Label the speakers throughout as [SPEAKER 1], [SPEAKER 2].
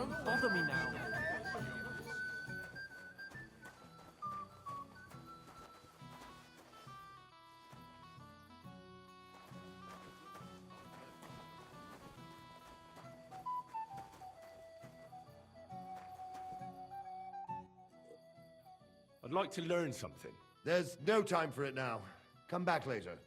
[SPEAKER 1] Don't bother me now.
[SPEAKER 2] I'd like to learn something.
[SPEAKER 3] There's no time for it now. Come back later.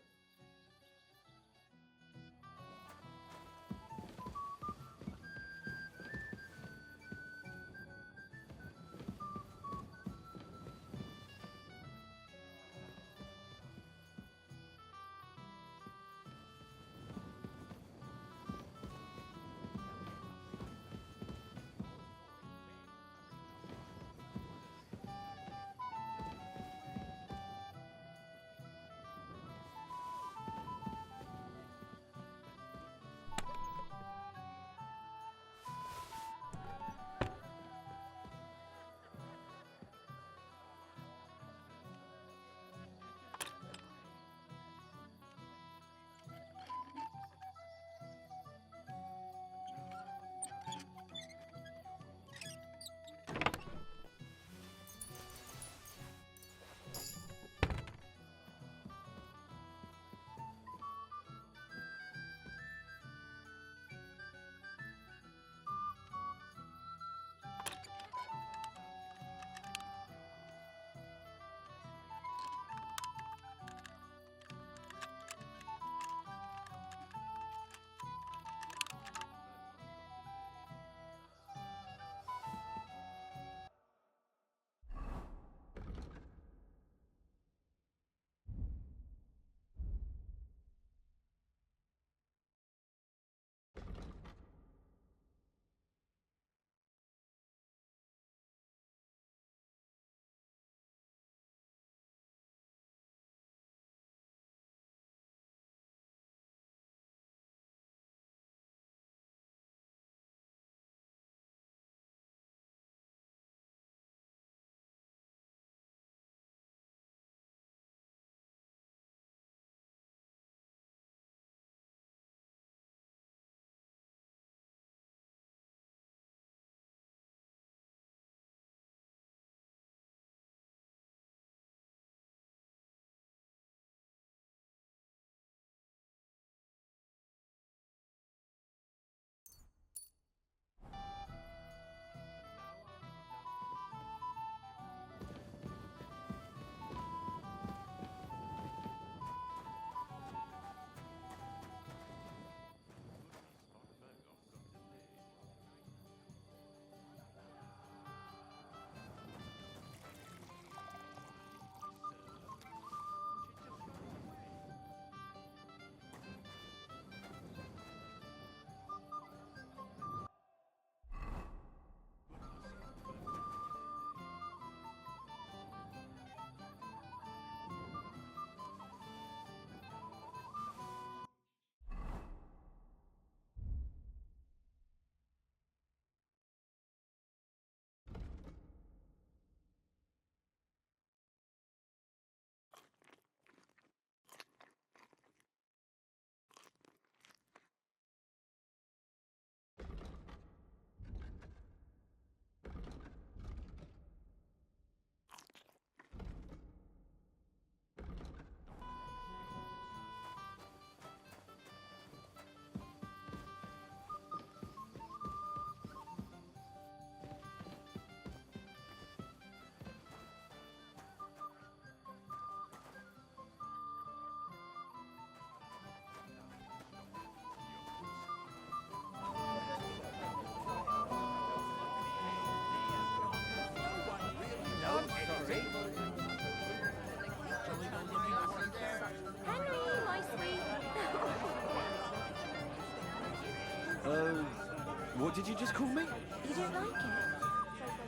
[SPEAKER 2] What did you just call me?
[SPEAKER 4] You don't like it?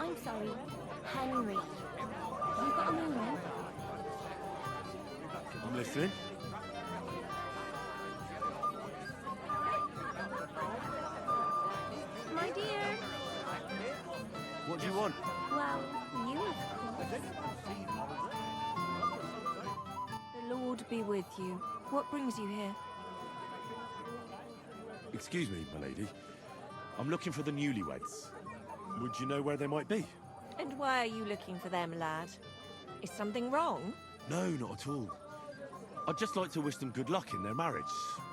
[SPEAKER 4] I'm sorry, Henry. You got a moment?
[SPEAKER 2] I'm listening.
[SPEAKER 4] My dear.
[SPEAKER 2] What do you want?
[SPEAKER 4] Well, you of course. The Lord be with you. What brings you here?
[SPEAKER 2] Excuse me, my lady. I'm looking for the newlyweds. Would you know where they might be?
[SPEAKER 1] And why are you looking for them, lad? Is something wrong?
[SPEAKER 2] No, not at all. I'd just like to wish them good luck in their marriage.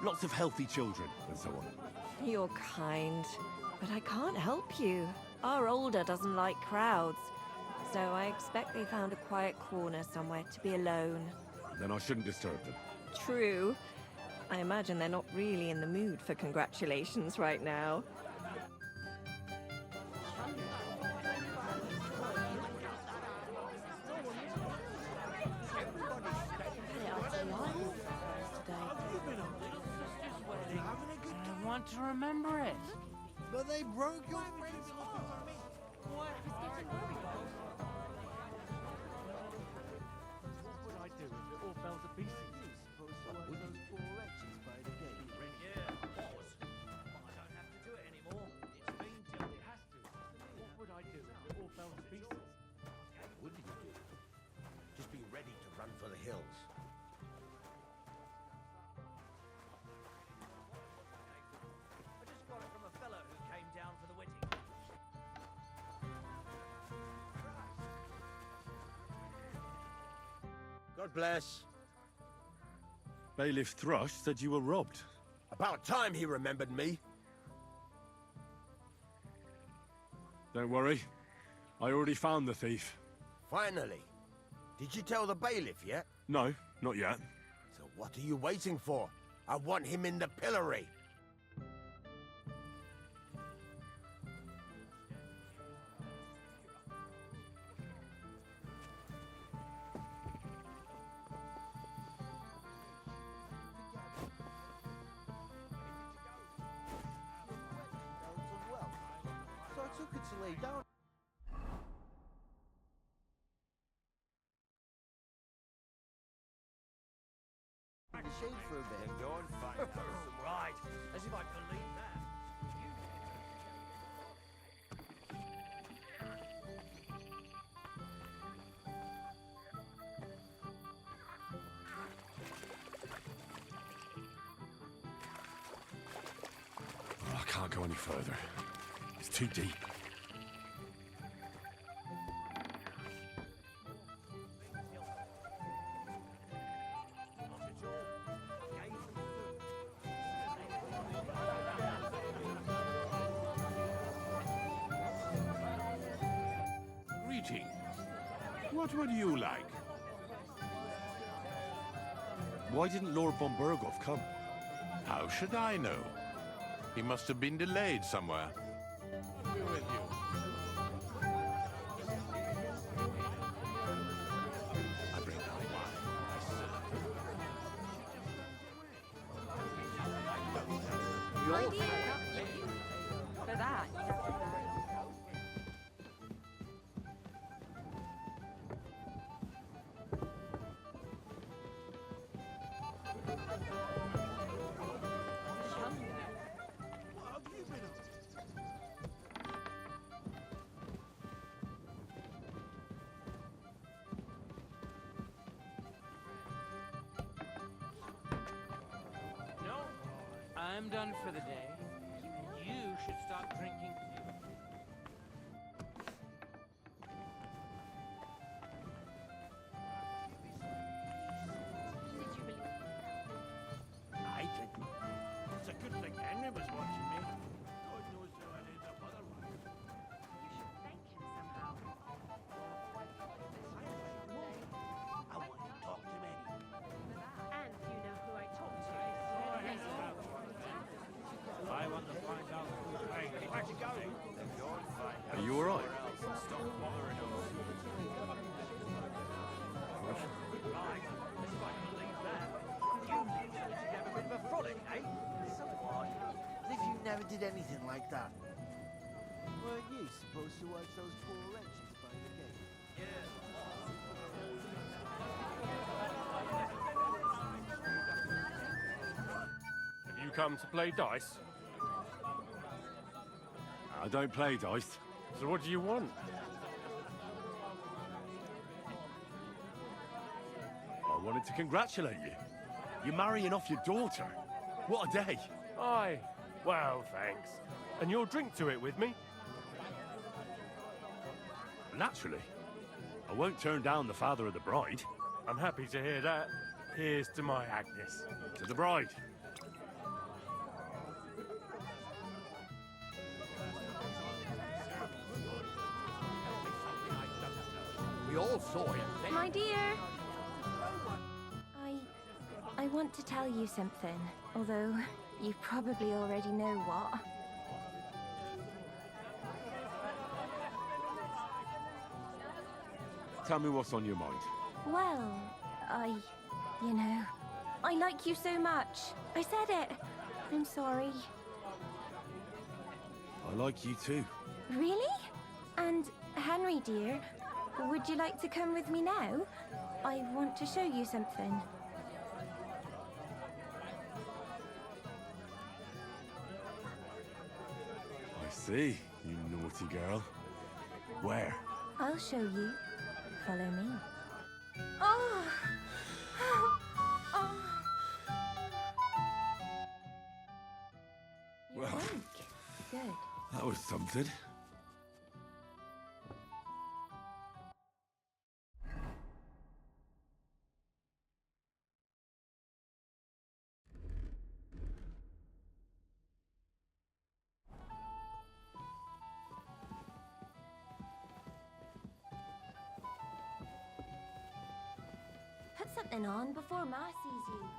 [SPEAKER 2] Lots of healthy children, and so on.
[SPEAKER 1] You're kind, but I can't help you. Our older doesn't like crowds, so I expect they found a quiet corner somewhere to be alone.
[SPEAKER 2] Then I shouldn't disturb them.
[SPEAKER 1] True. I imagine they're not really in the mood for congratulations right now.
[SPEAKER 5] I want to remember it.
[SPEAKER 6] But they broke your friend's heart.
[SPEAKER 5] What would I do if it all fell to pieces?
[SPEAKER 6] Supposed to watch those poor wretches by the gate.
[SPEAKER 5] Yeah, pause. I don't have to do it anymore. It's been till it has to. What would I do if it all fell to pieces?
[SPEAKER 7] What did you do? Just be ready to run for the hills.
[SPEAKER 5] I just got it from a fellow who came down for the wedding.
[SPEAKER 7] God bless.
[SPEAKER 2] Bailiff Thrush said you were robbed.
[SPEAKER 7] About time he remembered me.
[SPEAKER 2] Don't worry. I already found the thief.
[SPEAKER 7] Finally. Did you tell the bailiff yet?
[SPEAKER 2] No, not yet.
[SPEAKER 7] So what are you waiting for? I want him in the pillory.
[SPEAKER 6] So I took it to lay down. The shade for a bit.
[SPEAKER 5] Right, as if I believe that.
[SPEAKER 2] I can't go any further. It's too deep.
[SPEAKER 8] Greetings. What would you like?
[SPEAKER 2] Why didn't Lord von Berghoff come?
[SPEAKER 8] How should I know? He must have been delayed somewhere. I'll be with you. I bring down wine.
[SPEAKER 1] My dear, for that, you have to
[SPEAKER 5] No, I'm done for the day. You should start drinking too.
[SPEAKER 7] I didn't. It's a good thing Henry was watching me. God knows how I'd end up otherwise. I want to talk to Eddie.
[SPEAKER 4] And you know who I talked to.
[SPEAKER 5] I want to find out who's paying. Where'd you go?
[SPEAKER 2] Are you alright?
[SPEAKER 5] Stop bothering us. Right, as if I can believe that. You managed to have a bit of a frolic, eh?
[SPEAKER 6] So what? As if you never did anything like that. Weren't you supposed to watch those poor wretches by the gate?
[SPEAKER 5] Have you come to play dice?
[SPEAKER 2] I don't play dice.
[SPEAKER 5] So what do you want?
[SPEAKER 2] I wanted to congratulate you. You're marrying off your daughter. What a day.
[SPEAKER 5] Aye. Well, thanks. And you'll drink to it with me?
[SPEAKER 2] Naturally. I won't turn down the father of the bride.
[SPEAKER 5] I'm happy to hear that. Here's to my Agnes.
[SPEAKER 2] To the bride.
[SPEAKER 3] We all saw it.
[SPEAKER 4] My dear. I want to tell you something, although you probably already know what.
[SPEAKER 2] Tell me what's on your mind.
[SPEAKER 4] Well, you know, I like you so much. I said it. I'm sorry.
[SPEAKER 2] I like you too.
[SPEAKER 4] Really? And Henry, dear, would you like to come with me now? I want to show you something.
[SPEAKER 2] I see, you naughty girl. Where?
[SPEAKER 4] I'll show you. Follow me. Oh! Oh! You're
[SPEAKER 2] Well.
[SPEAKER 4] awake. Good.
[SPEAKER 2] That was something.
[SPEAKER 4] Put something on before Ma sees you.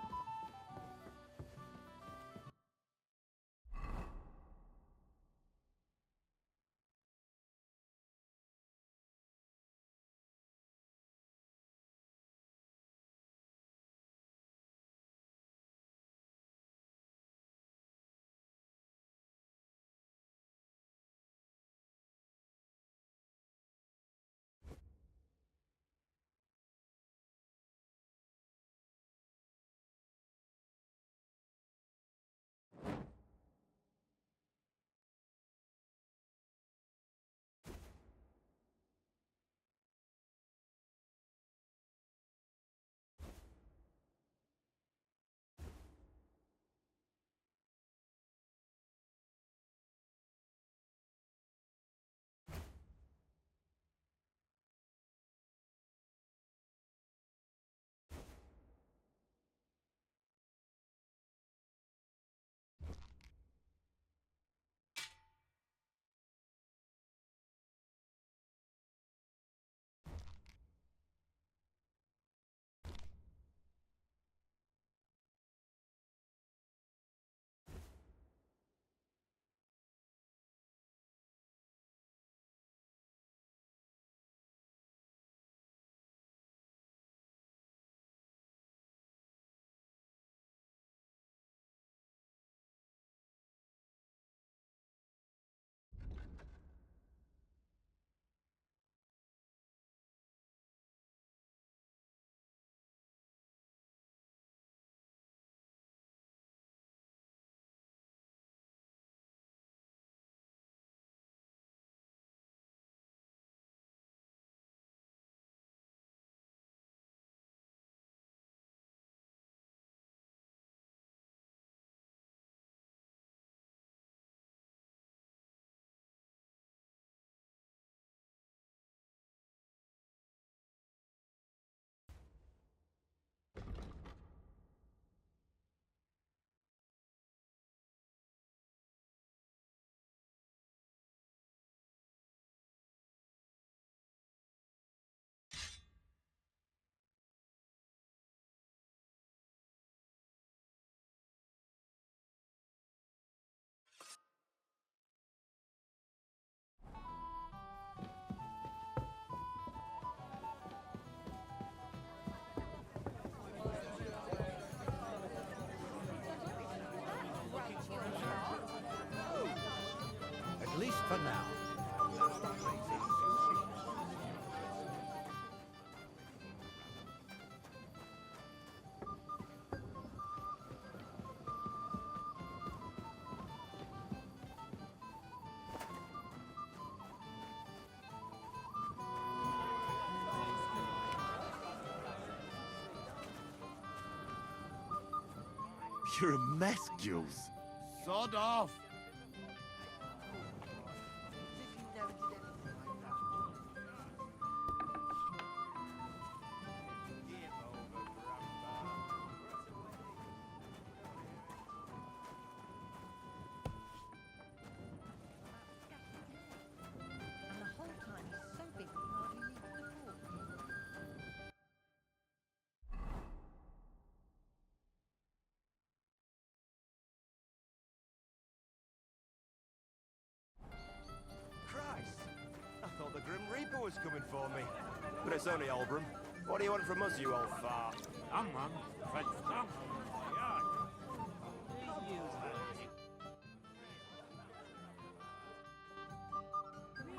[SPEAKER 3] At least for now.
[SPEAKER 2] You're a mess, Jules. Sod off.
[SPEAKER 6] As if you never did anything like that.
[SPEAKER 9] was coming for me. But it's only Olbram. What do you want from us, you old fart?
[SPEAKER 5] Come on, Fred, come on.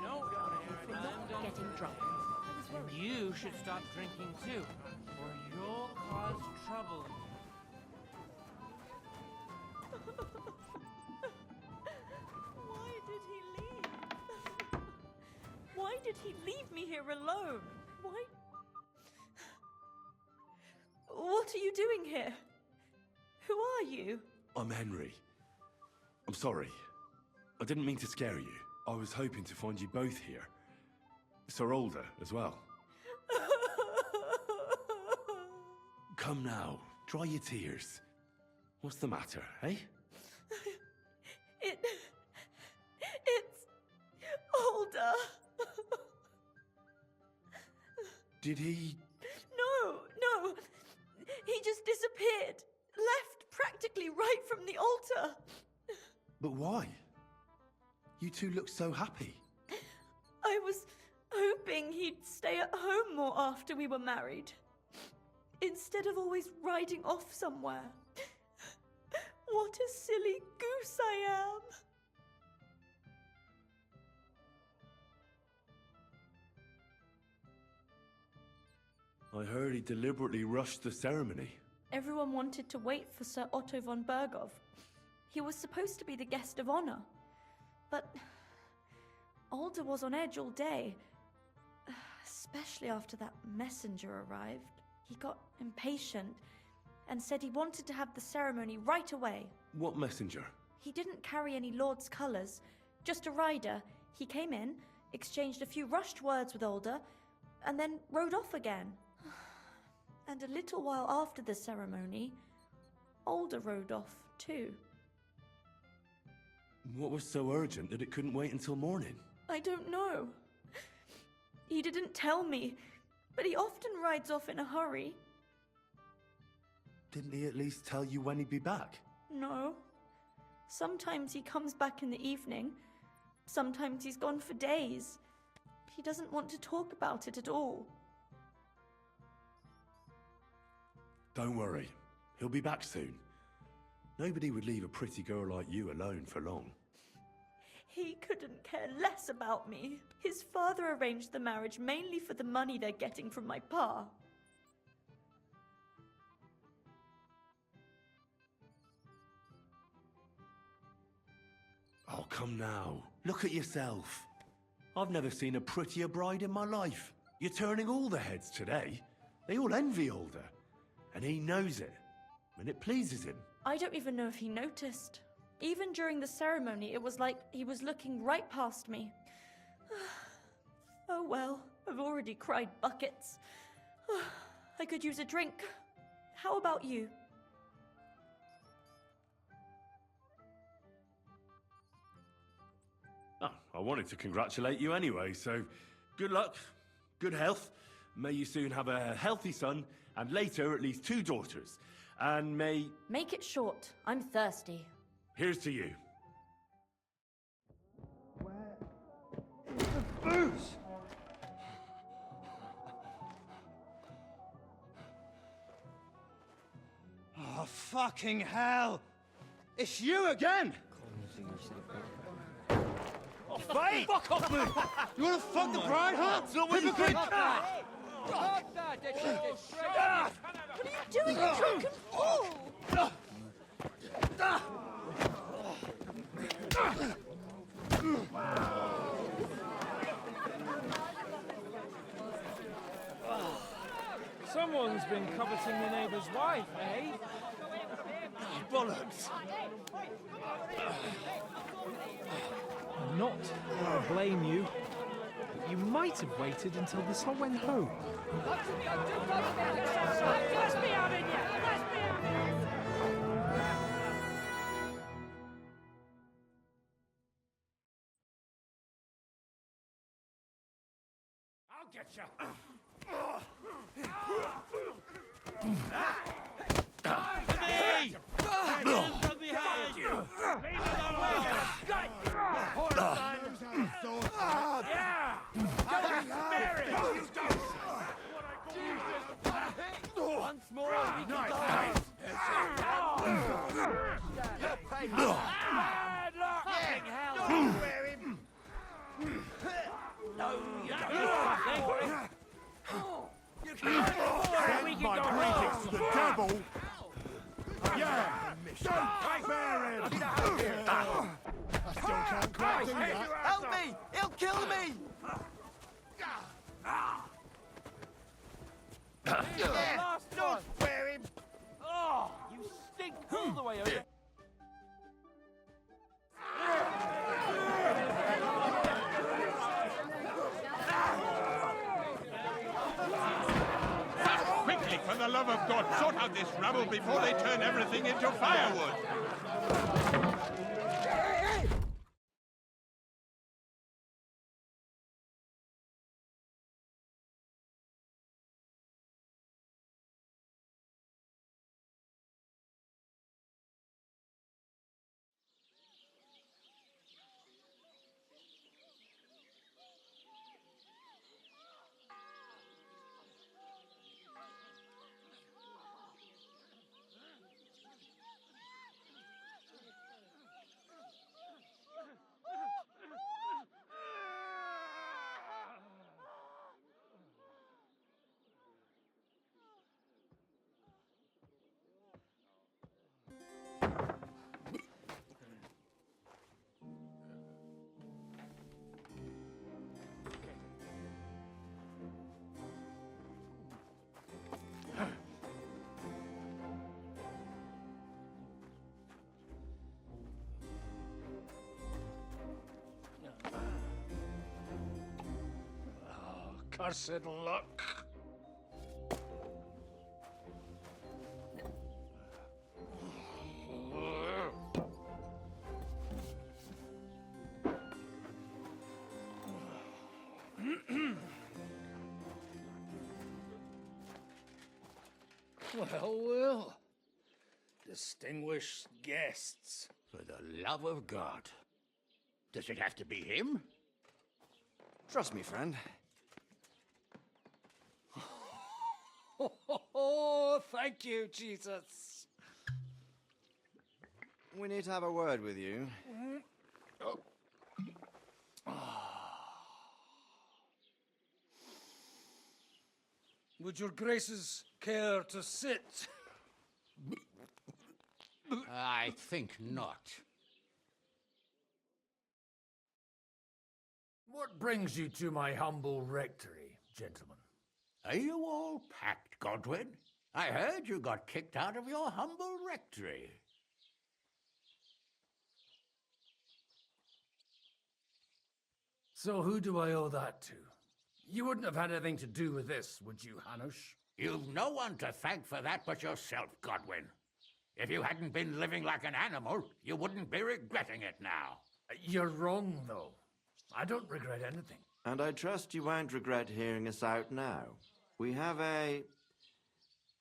[SPEAKER 5] Yeah.
[SPEAKER 10] Not getting drunk.
[SPEAKER 5] You should stop drinking too, or you'll cause trouble.
[SPEAKER 10] Why did he leave? Why did he leave me here alone? Why? What are you doing here? Who are you?
[SPEAKER 2] I'm Henry. I'm sorry. I didn't mean to scare you. I was hoping to find you both here. Sir Older as well. Come now, dry your tears. What's the matter, eh?
[SPEAKER 10] It's Older.
[SPEAKER 2] Did he...
[SPEAKER 10] No. He just disappeared. Left practically right from the altar.
[SPEAKER 2] But why? You two look so happy.
[SPEAKER 10] I was hoping he'd stay at home more after we were married. Instead of always riding off somewhere. What a silly goose I am.
[SPEAKER 2] I heard he deliberately rushed the ceremony.
[SPEAKER 10] Everyone wanted to wait for Sir Otto von Berghoff. He was supposed to be the guest of honor. But Alder was on edge all day. Especially after that messenger arrived. He got impatient and said he wanted to have the ceremony right away.
[SPEAKER 2] What messenger?
[SPEAKER 10] He didn't carry any Lord's colours, just a rider. He came in, exchanged a few rushed words with Alder, and then rode off again. And a little while after the ceremony, Alder rode off too.
[SPEAKER 2] What was so urgent that it couldn't wait until morning?
[SPEAKER 10] I don't know. He didn't tell me, but he often rides off in a hurry.
[SPEAKER 2] Didn't he at least tell you when he'd be back?
[SPEAKER 10] No. Sometimes he comes back in the evening. Sometimes he's gone for days. He doesn't want to talk about it at all.
[SPEAKER 2] Don't worry. He'll be back soon. Nobody would leave a pretty girl like you alone for long.
[SPEAKER 10] He couldn't care less about me. His father arranged the marriage mainly for the money they're getting from my pa.
[SPEAKER 2] Oh, come now. Look at yourself. I've never seen a prettier bride in my life. You're turning all the heads today. They all envy Alder. And he knows it. And it pleases him.
[SPEAKER 10] I don't even know if he noticed. Even during the ceremony, it was like he was looking right past me. Oh well, I've already cried buckets. I could use a drink. How about you?
[SPEAKER 2] Oh, I wanted to congratulate you anyway, so good luck, good health. May you soon have a healthy son, and later at least 2 daughters. And may...
[SPEAKER 10] Make it short. I'm thirsty.
[SPEAKER 2] Here's to you.
[SPEAKER 3] Where is the booze? Oh, fucking hell! It's you again!
[SPEAKER 9] Oh, fight! Fuck off, mate!
[SPEAKER 3] You wanna fuck the bride, huh?
[SPEAKER 9] It's not what you think!
[SPEAKER 10] What are you doing, you drunken fool?
[SPEAKER 5] Someone's been coveting your neighbour's wife, eh?
[SPEAKER 2] Bollocks!
[SPEAKER 11] I'm not going to blame you. You might have waited until the sun went home.
[SPEAKER 7] I'll get you.
[SPEAKER 9] Hey! Hands up behind you! Leave him alone!
[SPEAKER 7] Yeah! No, you don't. You can't. We can
[SPEAKER 6] My
[SPEAKER 7] go
[SPEAKER 6] greetings to the devil! Yeah! Don't bear him! I still can't quite do that.
[SPEAKER 3] Help me! He'll kill me!
[SPEAKER 7] Don't spare him. Oh, you stink all the way over.
[SPEAKER 8] Quickly, for the love of God, sort out this rubble before they turn everything into firewood.
[SPEAKER 11] Cursed luck. Well. Distinguished guests.
[SPEAKER 7] For the love of God. Does it have to be him?
[SPEAKER 3] Trust me, friend.
[SPEAKER 11] Oh, thank you, Jesus.
[SPEAKER 3] We need to have a word with you.
[SPEAKER 11] Would your graces care to sit?
[SPEAKER 7] I think not.
[SPEAKER 12] What brings you to my humble rectory, gentlemen?
[SPEAKER 7] Are you all packed, Godwin? I heard you got kicked out of your humble rectory.
[SPEAKER 12] So who do I owe that to? You wouldn't have had anything to do with this, would you, Hanush?
[SPEAKER 7] You've no one to thank for that but yourself, Godwin. If you hadn't been living like an animal, you wouldn't be regretting it now.
[SPEAKER 12] You're wrong, though. I don't regret anything.
[SPEAKER 13] And I trust you won't regret hearing us out now. We have a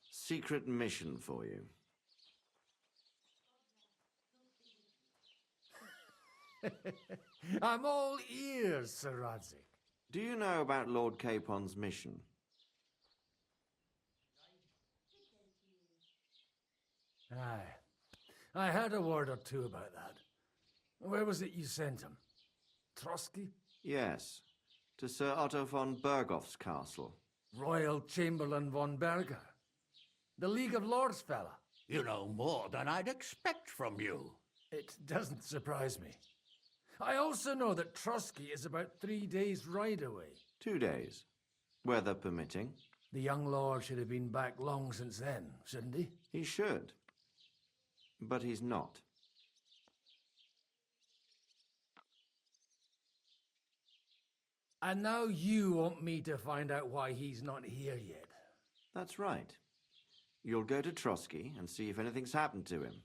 [SPEAKER 13] secret mission for you.
[SPEAKER 12] I'm all ears, Sir Radzik.
[SPEAKER 13] Do you know about Lord Capon's mission?
[SPEAKER 12] Aye. I had a word or two about that. Where was it you sent him? Trotsky?
[SPEAKER 13] Yes, to Sir Otto von Bergoff's castle.
[SPEAKER 12] Royal Chamberlain von Berger. The League of Lords fella.
[SPEAKER 7] You know more than I'd expect from you.
[SPEAKER 12] It doesn't surprise me. I also know that Trotsky is about 3 days' ride away.
[SPEAKER 13] 2 days, weather permitting.
[SPEAKER 12] The young lord should have been back long since then, shouldn't he?
[SPEAKER 13] He should. But he's not.
[SPEAKER 12] And now you want me to find out why he's not here yet.
[SPEAKER 13] That's right. You'll go to Trotsky and see if anything's happened to him.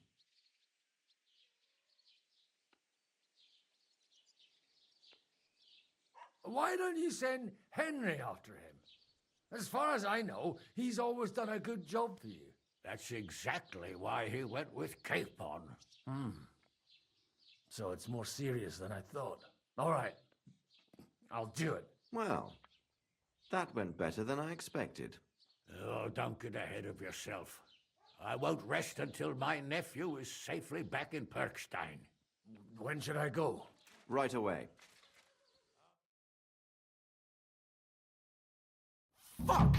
[SPEAKER 12] Why don't you send Henry after him? As far as I know, he's always done a good job for you.
[SPEAKER 7] That's exactly why he went with Capon.
[SPEAKER 12] So it's more serious than I thought. All right. I'll do it.
[SPEAKER 13] Well, that went better than I expected.
[SPEAKER 7] Oh, don't get ahead of yourself. I won't rest until my nephew is safely back in Perkstein.
[SPEAKER 12] When should I go?
[SPEAKER 13] Right away.
[SPEAKER 11] Fuck!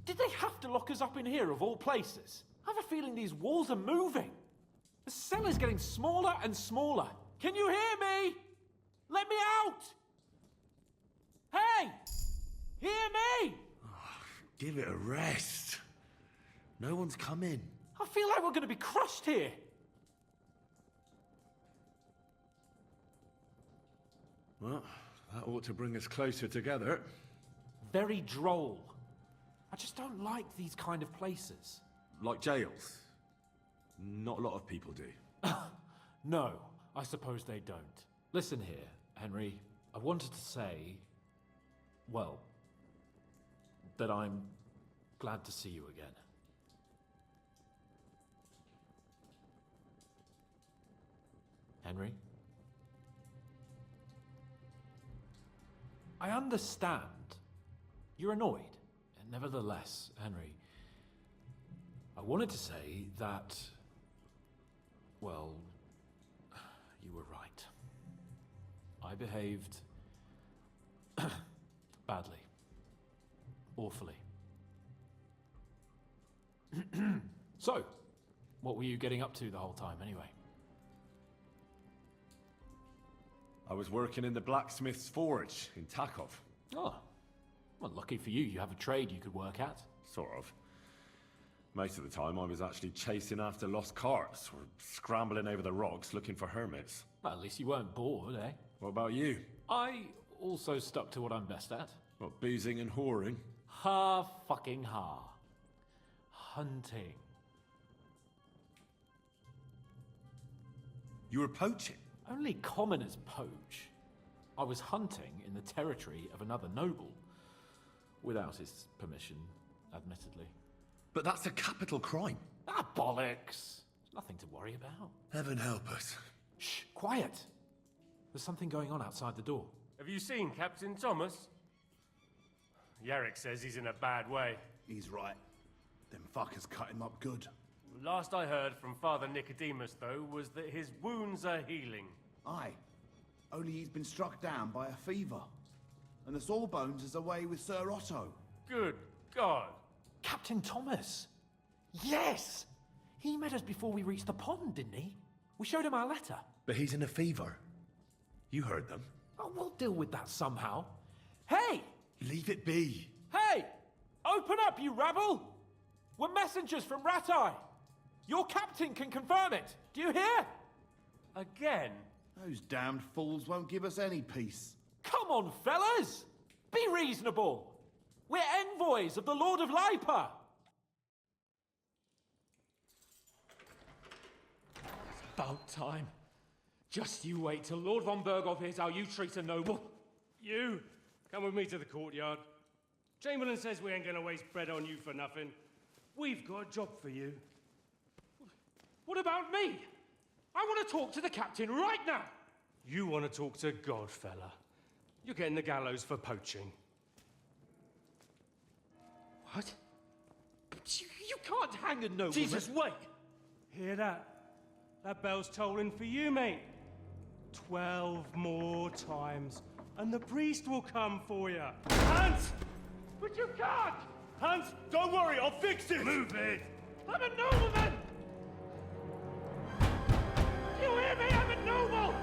[SPEAKER 11] Did they have to lock us up in here of all places? I have a feeling these walls are moving. The cell is getting smaller and smaller. Can you hear me? Let me out! Hey! Hear me!
[SPEAKER 2] Give it a rest. No one's come in.
[SPEAKER 11] I feel like we're going to be crushed here.
[SPEAKER 2] Well, that ought to bring us closer together.
[SPEAKER 11] Very droll. I just don't like these kind of places.
[SPEAKER 2] Like jails. Not a lot of people do.
[SPEAKER 11] No, I suppose they don't. Listen here, Henry. I wanted to say, well, that I'm glad to see you again. Henry? I understand. You're annoyed. And nevertheless, Henry, I wanted to say that, well, you were right. I behaved badly. Awfully. So, what were you getting up to the whole time anyway?
[SPEAKER 2] I was working in the blacksmith's forge in Takov.
[SPEAKER 11] Oh, well, lucky for you, you have a trade you could work at.
[SPEAKER 2] Sort of. Most of the time I was actually chasing after lost carts or scrambling over the rocks looking for hermits.
[SPEAKER 11] Well, at least you weren't bored, eh?
[SPEAKER 2] What about you?
[SPEAKER 11] I also stuck to what I'm best at.
[SPEAKER 2] What, boozing and whoring?
[SPEAKER 11] Ha fucking ha. Hunting.
[SPEAKER 2] You were poaching?
[SPEAKER 11] Only commoners poach. I was hunting in the territory of another noble. Without his permission, admittedly.
[SPEAKER 2] But that's a capital crime.
[SPEAKER 11] Ah, bollocks. Nothing to worry about.
[SPEAKER 2] Heaven help us.
[SPEAKER 11] Shh, quiet. There's something going on outside the door.
[SPEAKER 14] Have you seen Captain Thomas? Yarrick says he's in a bad way.
[SPEAKER 3] He's right. Them fuckers cut him up good.
[SPEAKER 14] Last I heard from Father Nicodemus, though, was that his wounds are healing.
[SPEAKER 3] Aye. Only he's been struck down by a fever. And the Sawbones is away with Sir Otto.
[SPEAKER 14] Good God.
[SPEAKER 11] Captain Thomas! Yes! He met us before we reached the pond, didn't he? We showed him our letter.
[SPEAKER 2] But he's in a fever. You heard them.
[SPEAKER 11] Oh, we'll deal with that somehow. Hey!
[SPEAKER 2] Leave it be.
[SPEAKER 11] Hey! Open up, you rabble! We're messengers from Ratai. Your captain can confirm it. Do you hear?
[SPEAKER 14] Again?
[SPEAKER 3] Those damned fools won't give us any peace.
[SPEAKER 11] Come on, fellas! Be reasonable! We're envoys of the Lord of Lipa!
[SPEAKER 15] It's about time. Just you wait till Lord von Berghoff hears how you treat a noble.
[SPEAKER 14] You, come with me to the courtyard. Chamberlain says we ain't gonna waste bread on you for nothing. We've got a job for you.
[SPEAKER 15] What about me? I want to talk to the captain right now.
[SPEAKER 14] You want to talk to God, fella. You're getting the gallows for poaching.
[SPEAKER 15] What? But you can't hang a nobleman.
[SPEAKER 14] Jesus, wait! Hear that? That bell's tolling for you, mate. 12 more times, and the priest will come for you. Hans!
[SPEAKER 15] But you can't!
[SPEAKER 14] Hans, don't worry, I'll fix it! Move it!
[SPEAKER 15] I'm a nobleman! You hear me? I'm a noble!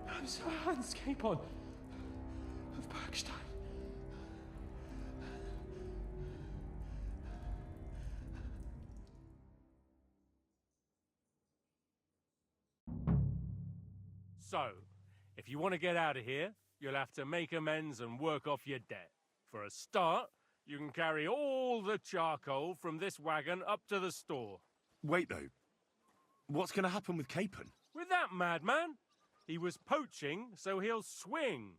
[SPEAKER 15] I'm Sir Hans Capon of Bergstein.
[SPEAKER 14] So, if you want to get out of here, you'll have to make amends and work off your debt. For a start, you can carry all the charcoal from this wagon up to the store.
[SPEAKER 2] Wait, though. What's going to happen with Capon?
[SPEAKER 14] With that madman? He was poaching, so he'll swing.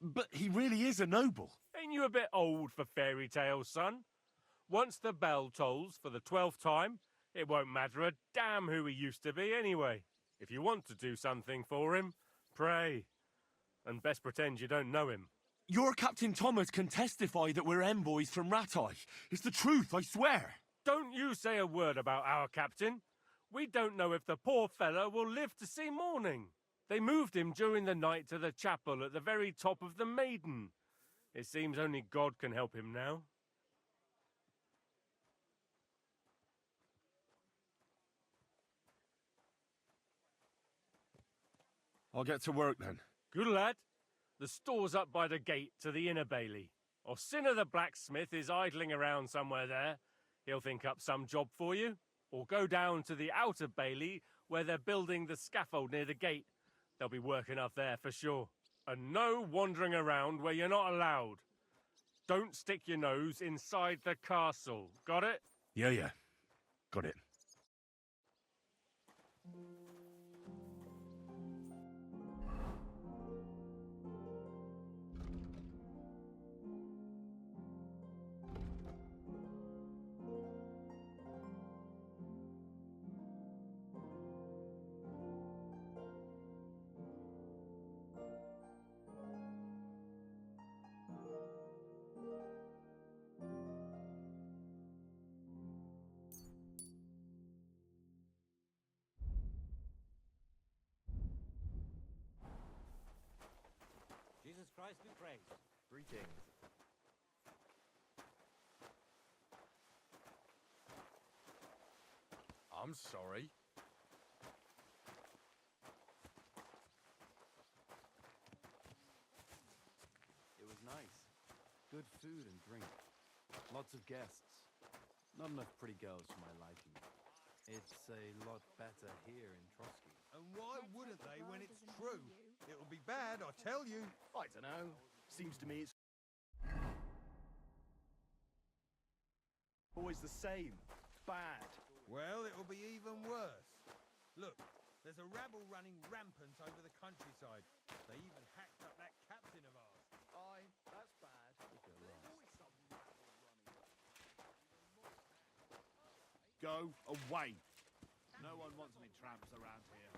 [SPEAKER 2] But he really is a noble.
[SPEAKER 14] Ain't you a bit old for fairy tales, son? Once the bell tolls for the 12th time, it won't matter a damn who he used to be anyway. If you want to do something for him, pray. And best pretend you don't know him.
[SPEAKER 2] Your Captain Thomas can testify that we're envoys from Ratai. It's the truth, I swear.
[SPEAKER 14] Don't you say a word about our captain. We don't know if the poor fellow will live to see morning. They moved him during the night to the chapel at the very top of the Maiden. It seems only God can help him now.
[SPEAKER 2] I'll get to work then.
[SPEAKER 14] Good lad. The store's up by the gate to the inner bailey. Orsina the blacksmith is idling around somewhere there. He'll think up some job for you. Or go down to the outer bailey where they're building the scaffold near the gate. They'll be work enough there for sure. And no wandering around where you're not allowed. Don't stick your nose inside the castle. Got it?
[SPEAKER 2] Yeah. Got it.
[SPEAKER 5] Jesus Christ be praised. Greetings.
[SPEAKER 8] I'm sorry.
[SPEAKER 16] It was nice. Good food and drink. Lots of guests. Not enough pretty girls for my liking. It's a lot better here in Trotsky.
[SPEAKER 6] And why wouldn't they when it's true? It'll be bad, I tell you.
[SPEAKER 9] I don't know. Seems to me it's always the same. Bad.
[SPEAKER 6] Well, it'll be even worse. Look, there's a rabble running rampant over the countryside. They even hacked up that captain of ours.
[SPEAKER 9] Aye, that's bad.
[SPEAKER 3] Go away. No one wants any tramps around here.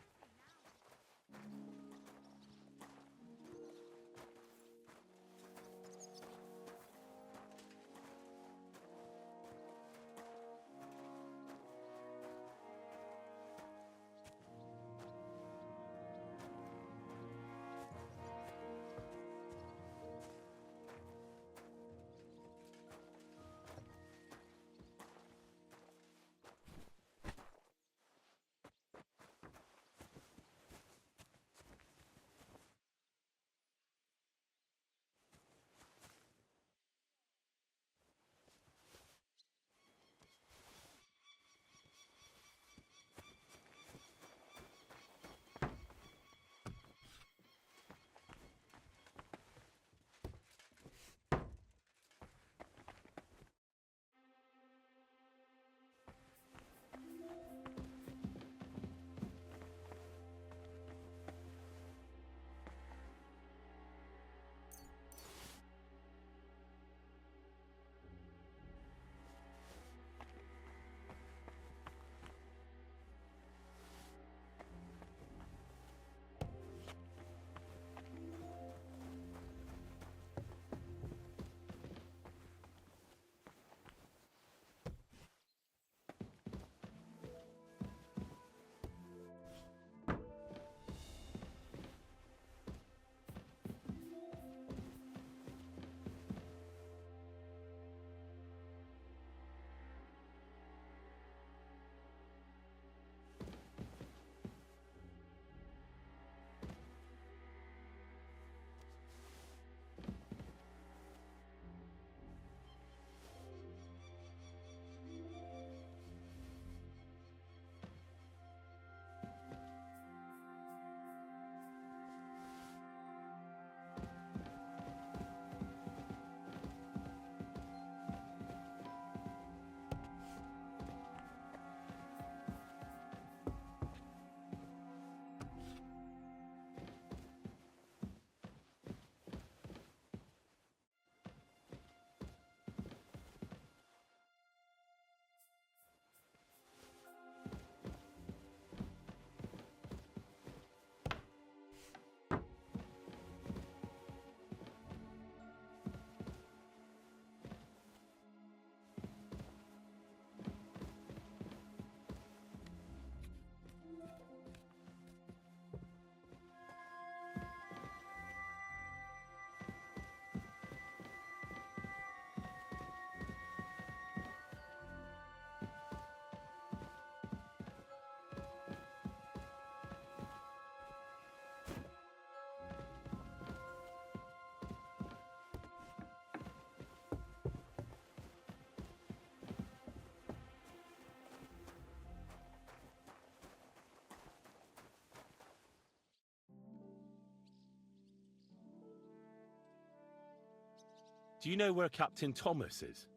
[SPEAKER 2] Do you know where Captain Thomas is?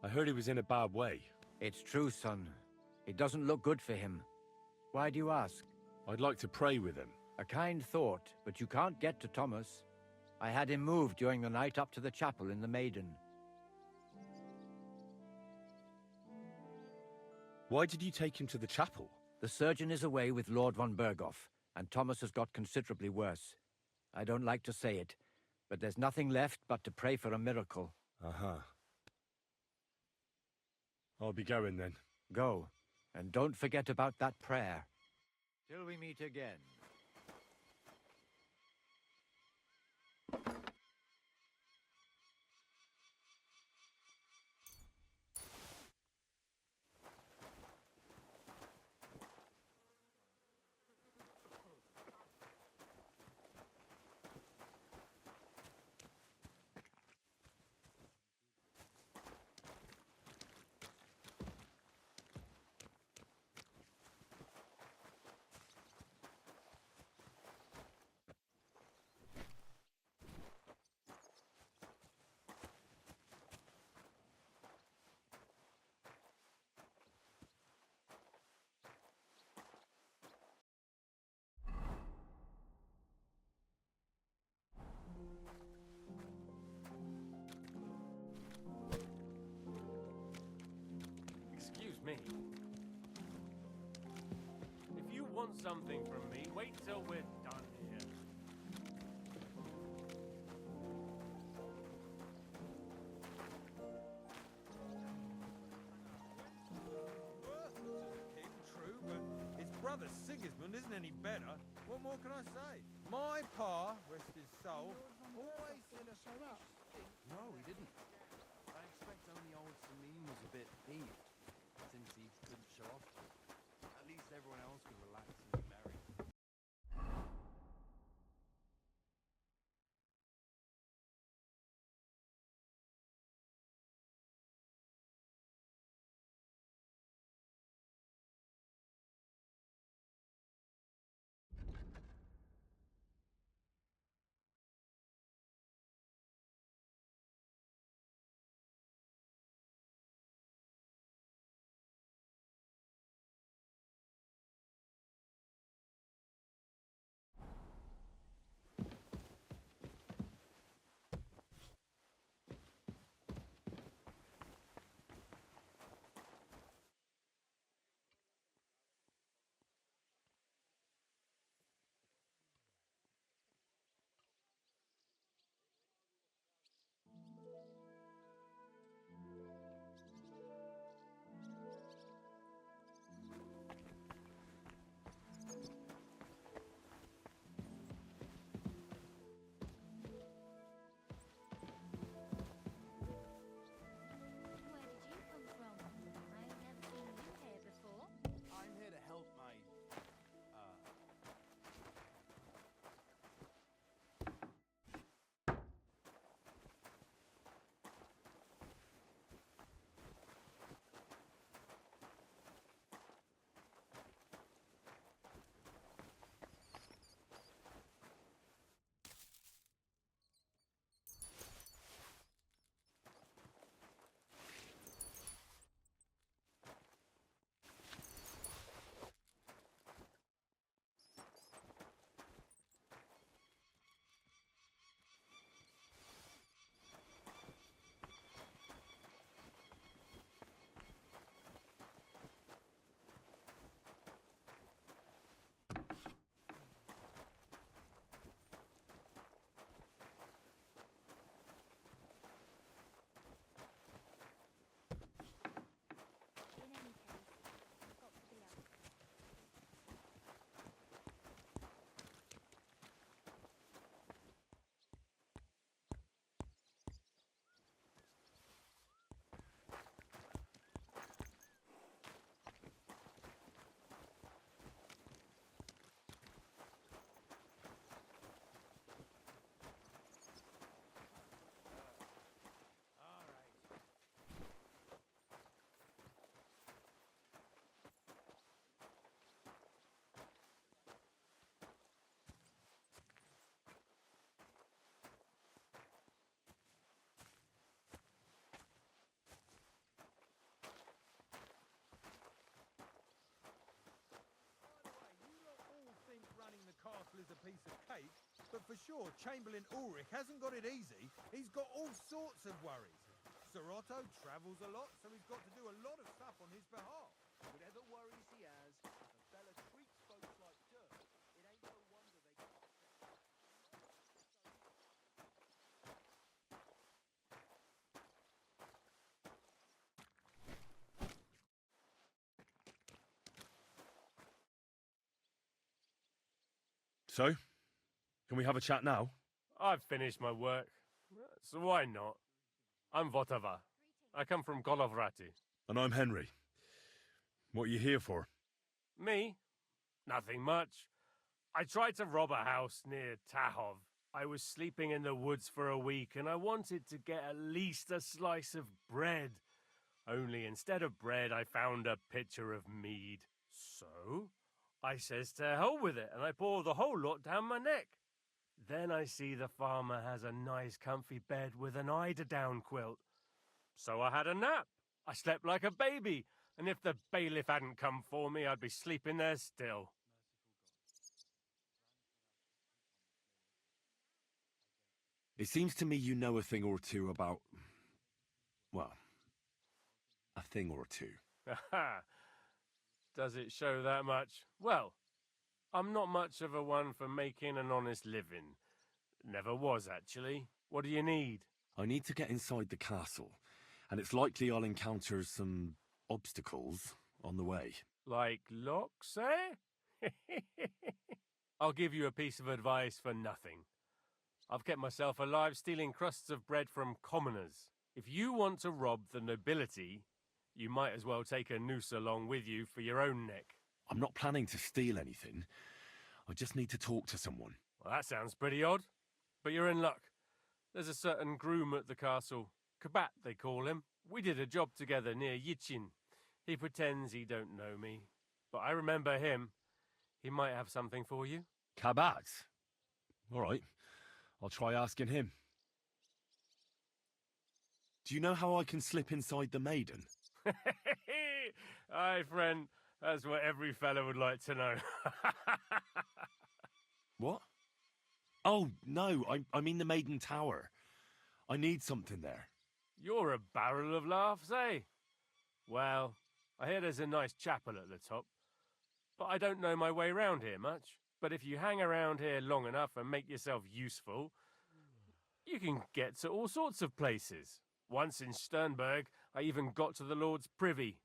[SPEAKER 2] I heard he was in a bad way.
[SPEAKER 17] It's true, son. It doesn't look good for him. Why do you ask?
[SPEAKER 2] I'd like to pray with him.
[SPEAKER 17] A kind thought, but you can't get to Thomas. I had him moved during the night up to the chapel in the Maiden.
[SPEAKER 2] Why did you take him to the chapel?
[SPEAKER 17] The surgeon is away with Lord von Berghoff, and Thomas has got considerably worse. I don't like to say it, but there's nothing left but to pray for a miracle.
[SPEAKER 2] Uh-huh. I'll be going then.
[SPEAKER 17] Go, and don't forget about that prayer. Till we meet again.
[SPEAKER 14] Excuse me. If you want something from me, wait till we're done here.
[SPEAKER 18] True, but his brother Sigismund isn't any better. What more can I say? My pa, rest his soul, always said us up.
[SPEAKER 16] No, he didn't. I expect only old Salim was a bit peeved, since he couldn't show off. At least everyone else could relax and be merry.
[SPEAKER 18] piece of cake, but for sure Chamberlain Ulrich hasn't got it easy. He's got all sorts of worries. Sir Otto travels a lot, so he's got to do a lot of stuff on his behalf.
[SPEAKER 5] Whatever worries he has, if a fella treats folks like dirt, it ain't no wonder they get upset.
[SPEAKER 2] So, can we have a chat now?
[SPEAKER 14] I've finished my work, so why not? I'm Votava. I come from Golovrati.
[SPEAKER 2] And I'm Henry. What are you here for?
[SPEAKER 14] Me? Nothing much. I tried to rob a house near Tahov. I was sleeping in the woods for a week and I wanted to get at least a slice of bread. Only instead of bread, I found a pitcher of mead. So, I says to hell with it and I pour the whole lot down my neck. Then I see the farmer has a nice comfy bed with an eiderdown quilt. So I had a nap. I slept like a baby, and if the bailiff hadn't come for me, I'd be sleeping there still.
[SPEAKER 2] It seems to me you know a thing or two about... well, a thing or two.
[SPEAKER 14] Aha! Does it show that much? Well, I'm not much of a one for making an honest living. Never was, actually. What do you need?
[SPEAKER 2] I need to get inside the castle, and it's likely I'll encounter some obstacles on the way.
[SPEAKER 14] Like locks, eh? I'll give you a piece of advice for nothing. I've kept myself alive stealing crusts of bread from commoners. If you want to rob the nobility, you might as well take a noose along with you for your own neck.
[SPEAKER 2] I'm not planning to steal anything. I just need to talk to someone.
[SPEAKER 14] Well, that sounds pretty odd. But you're in luck. There's a certain groom at the castle. Kabat, they call him. We did a job together near Yichin. He pretends he don't know me. But I remember him. He might have something for you.
[SPEAKER 2] Kabat? All right. I'll try asking him. Do you know how I can slip inside the maiden?
[SPEAKER 14] Aye, friend. That's what every fella would like to know.
[SPEAKER 2] What? Oh, no, I mean the Maiden Tower. I need something there.
[SPEAKER 14] You're a barrel of laughs, eh? Well, I hear there's a nice chapel at the top. But I don't know my way round here much. But if you hang around here long enough and make yourself useful, you can get to all sorts of places. Once in Sternberg, I even got to the Lord's privy,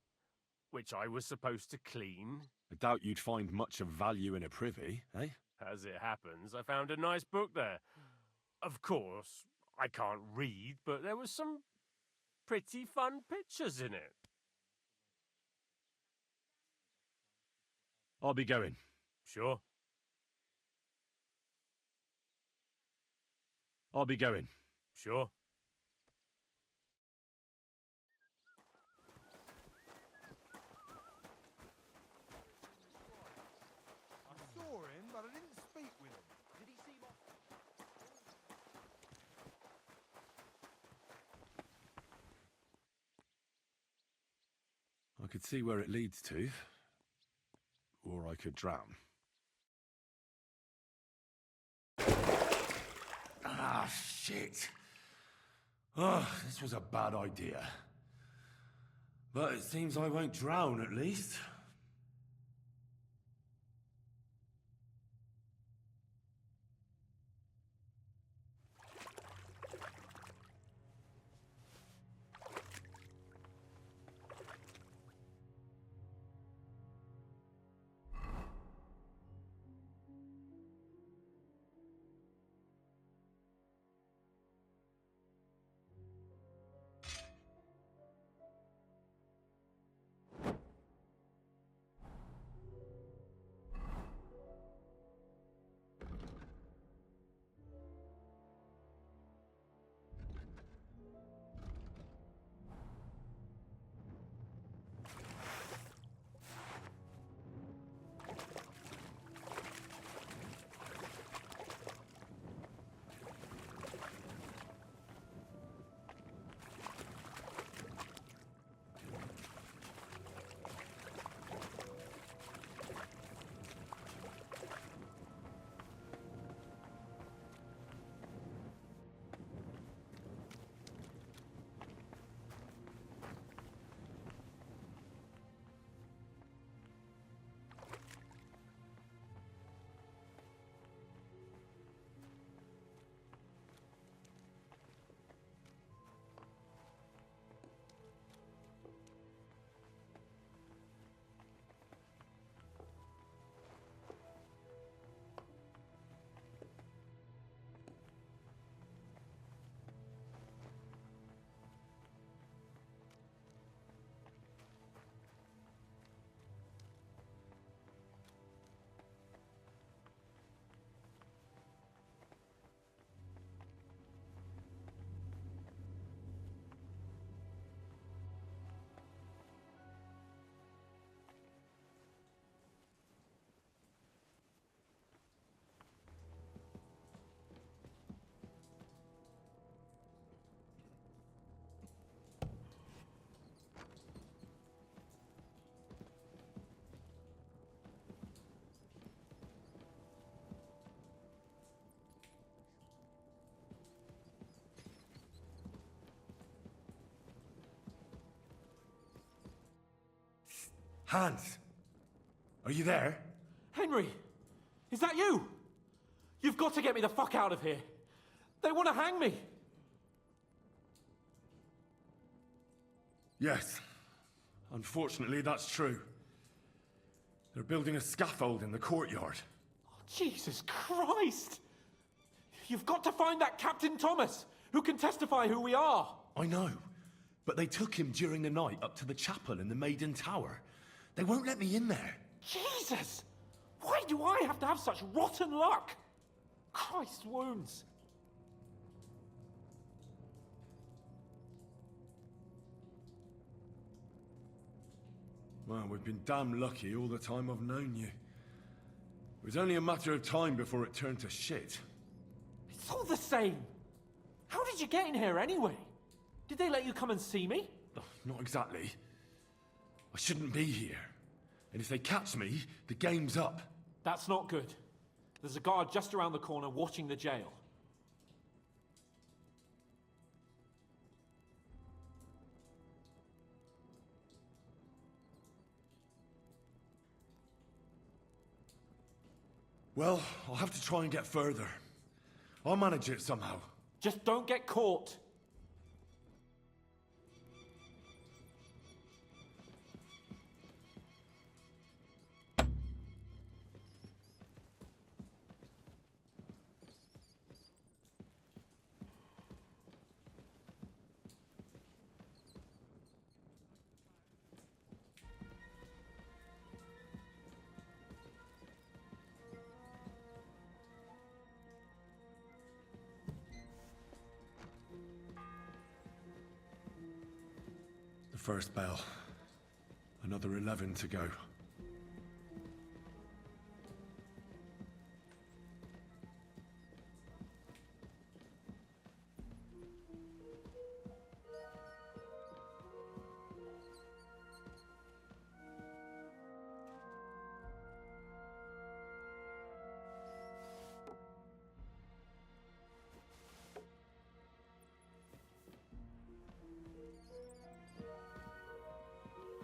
[SPEAKER 14] which I was supposed to clean.
[SPEAKER 2] I doubt you'd find much of value in a privy, eh?
[SPEAKER 14] As it happens, I found a nice book there. Of course, I can't read, but there was some pretty fun pictures in it.
[SPEAKER 2] I'll be going.
[SPEAKER 14] Sure.
[SPEAKER 2] I'll be going.
[SPEAKER 14] Sure.
[SPEAKER 18] I saw him, but I didn't speak with him.
[SPEAKER 5] Did he seem off?
[SPEAKER 2] I could see where it leads to. Or I could drown. Ah, shit. Oh, this was a bad idea. But it seems I won't drown, at least. Hans! Are you there?
[SPEAKER 11] Henry! Is that you? You've got to get me the fuck out of here. They want to hang me.
[SPEAKER 2] Yes. Unfortunately, that's true. They're building a scaffold in the courtyard.
[SPEAKER 11] Jesus Christ! You've got to find that Captain Thomas, who can testify who we are.
[SPEAKER 2] I know, but they took him during the night up to the chapel in the Maiden Tower. They won't let me in there.
[SPEAKER 11] Jesus! Why do I have to have such rotten luck? Christ's wounds.
[SPEAKER 2] Well, we've been damn lucky all the time I've known you. It was only a matter of time before it turned to shit.
[SPEAKER 11] It's all the same. How did you get in here anyway? Did they let you come and see me?
[SPEAKER 2] Oh, not exactly. I shouldn't be here. And if they catch me, the game's up.
[SPEAKER 11] That's not good. There's a guard just around the corner watching the jail.
[SPEAKER 2] Well, I'll have to try and get further. I'll manage it somehow.
[SPEAKER 11] Just don't get caught.
[SPEAKER 2] First bell. Another 11 to go.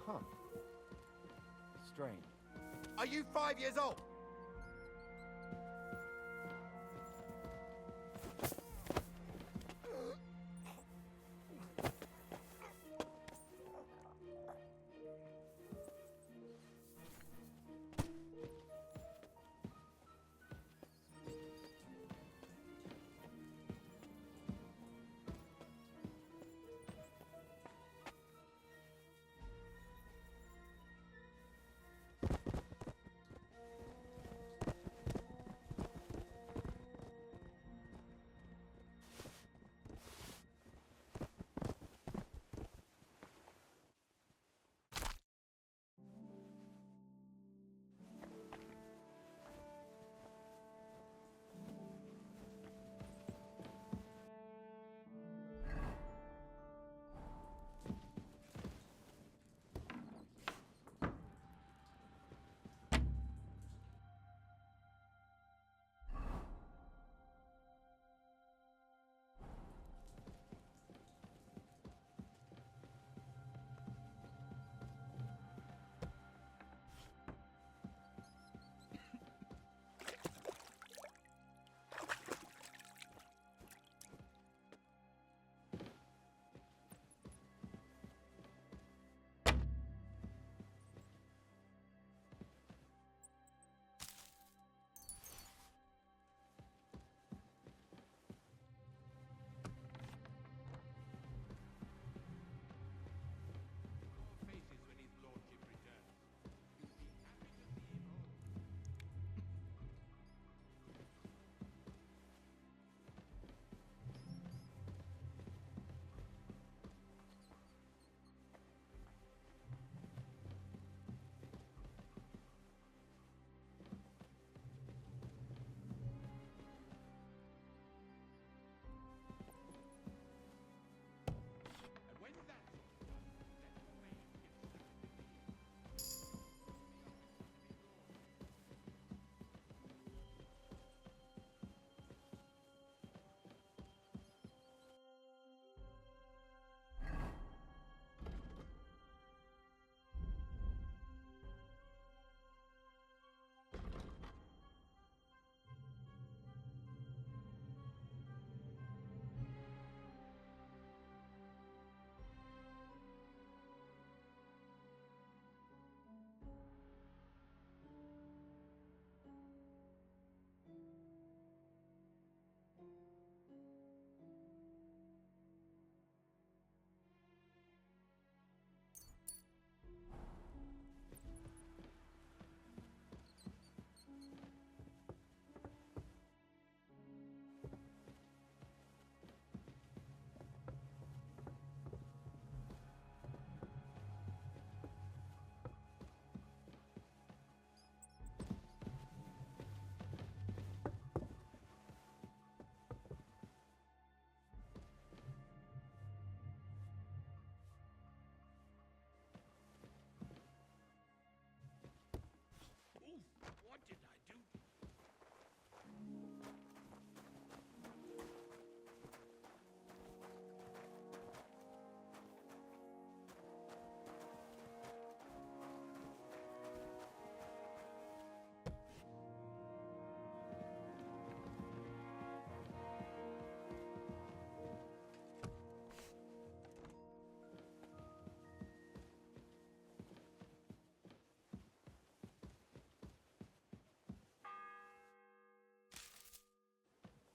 [SPEAKER 6] Huh. Strange.
[SPEAKER 18] Are you 5 years old?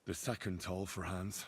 [SPEAKER 2] The second toll for Hans.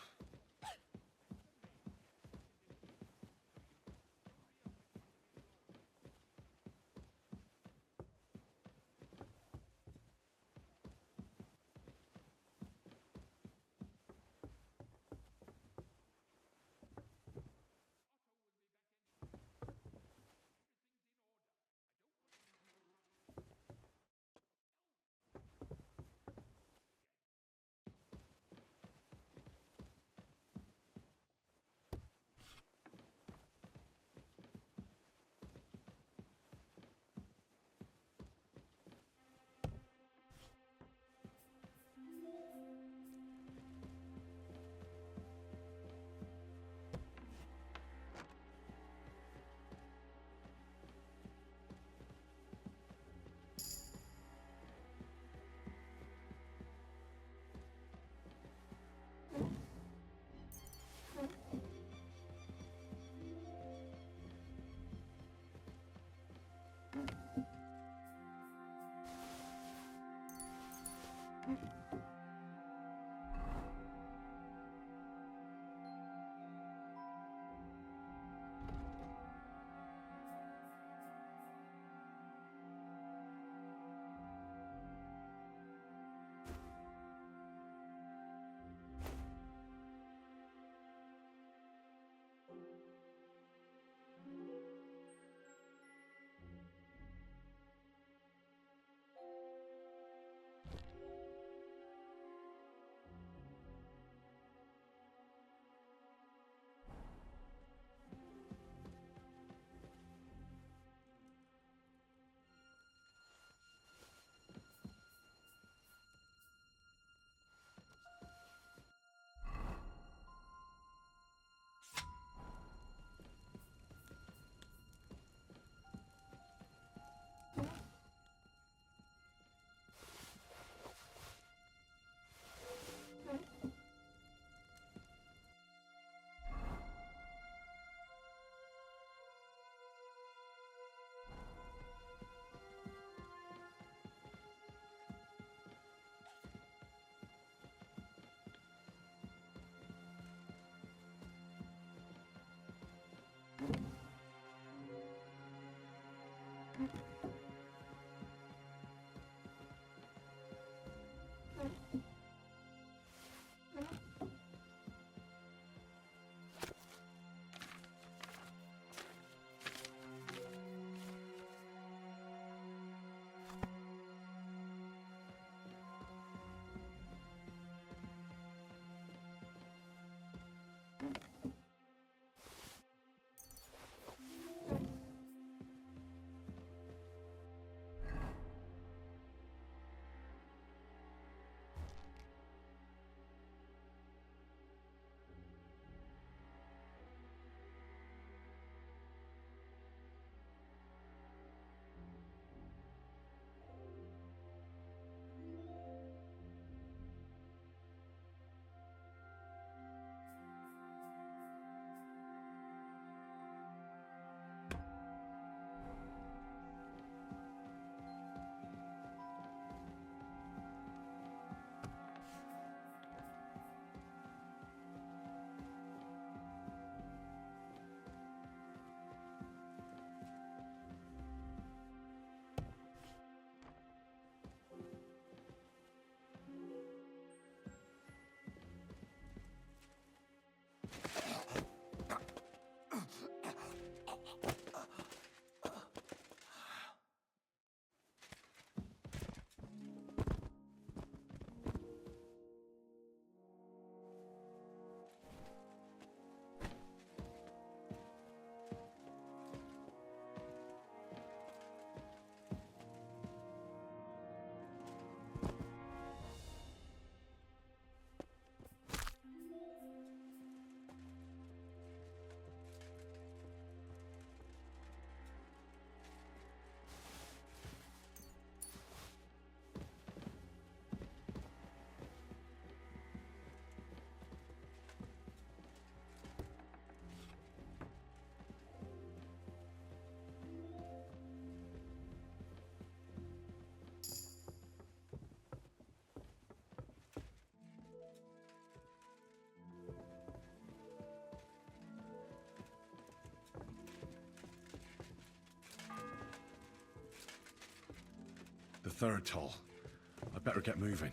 [SPEAKER 2] third toll. I better get moving.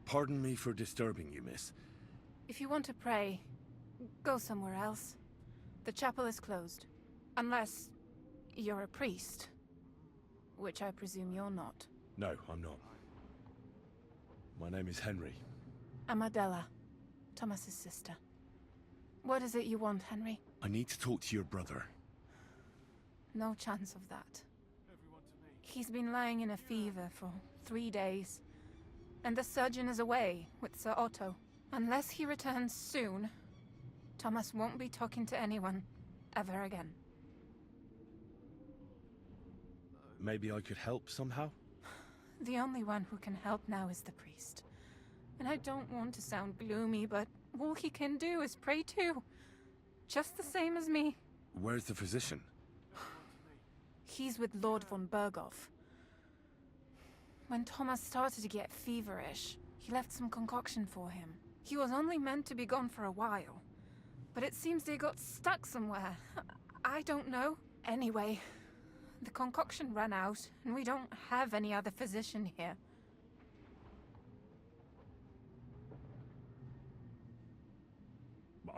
[SPEAKER 2] Pardon me for disturbing you, miss.
[SPEAKER 19] If you want to pray, go somewhere else. The chapel is closed. Unless you're a priest. Which I presume you're not.
[SPEAKER 2] No, I'm not. My name is Henry.
[SPEAKER 19] I'm Adela, Thomas's sister. What is it you want, Henry?
[SPEAKER 2] I need to talk to your brother.
[SPEAKER 19] No chance of that. He's been lying in a fever for 3 days. And the surgeon is away with Sir Otto. Unless he returns soon, Thomas won't be talking to anyone ever again.
[SPEAKER 2] Maybe I could help somehow?
[SPEAKER 19] The only one who can help now is the priest. And I don't want to sound gloomy, but all he can do is pray too. Just the same as me.
[SPEAKER 2] Where's the physician?
[SPEAKER 19] He's with Lord von Berghoff. When Thomas started to get feverish, he left some concoction for him. He was only meant to be gone for a while. But it seems they got stuck somewhere. I don't know. Anyway, the concoction ran out, and we don't have any other physician here.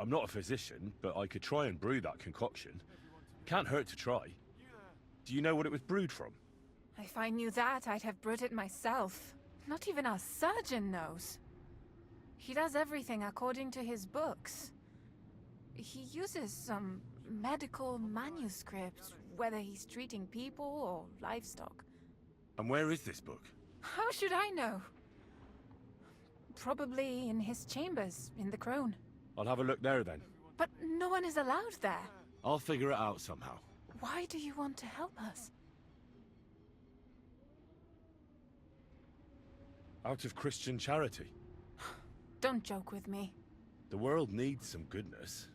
[SPEAKER 2] I'm not a physician, but I could try and brew that concoction. Can't hurt to try. Do you know what it was brewed from?
[SPEAKER 19] If I knew that, I'd have brewed it myself. Not even our surgeon knows. He does everything according to his books. He uses some medical manuscripts, whether he's treating people or livestock.
[SPEAKER 2] And where is this book?
[SPEAKER 19] How should I know? Probably in his chambers, in the Crone.
[SPEAKER 2] I'll have a look there then.
[SPEAKER 19] But no one is allowed there.
[SPEAKER 2] I'll figure it out somehow.
[SPEAKER 19] Why do you want to help us?
[SPEAKER 2] Out of Christian charity.
[SPEAKER 19] Don't joke with me.
[SPEAKER 2] The world needs some goodness.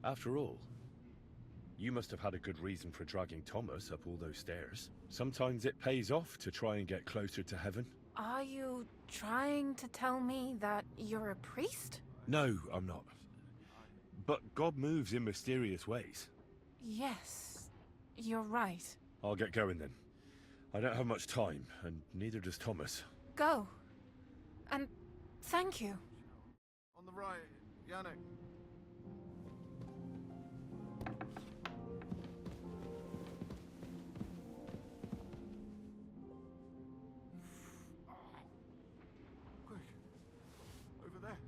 [SPEAKER 2] After all, you must have had a good reason for dragging Thomas up all those stairs. Sometimes it pays off to try and get closer to heaven.
[SPEAKER 19] Are you trying to tell me that you're a priest?
[SPEAKER 2] No, I'm not. But God moves in mysterious ways.
[SPEAKER 19] Yes, you're right.
[SPEAKER 2] I'll get going then. I don't have much time, and neither does Thomas.
[SPEAKER 19] Go. And thank you.
[SPEAKER 3] On the right, Yannick. Quick. Over there.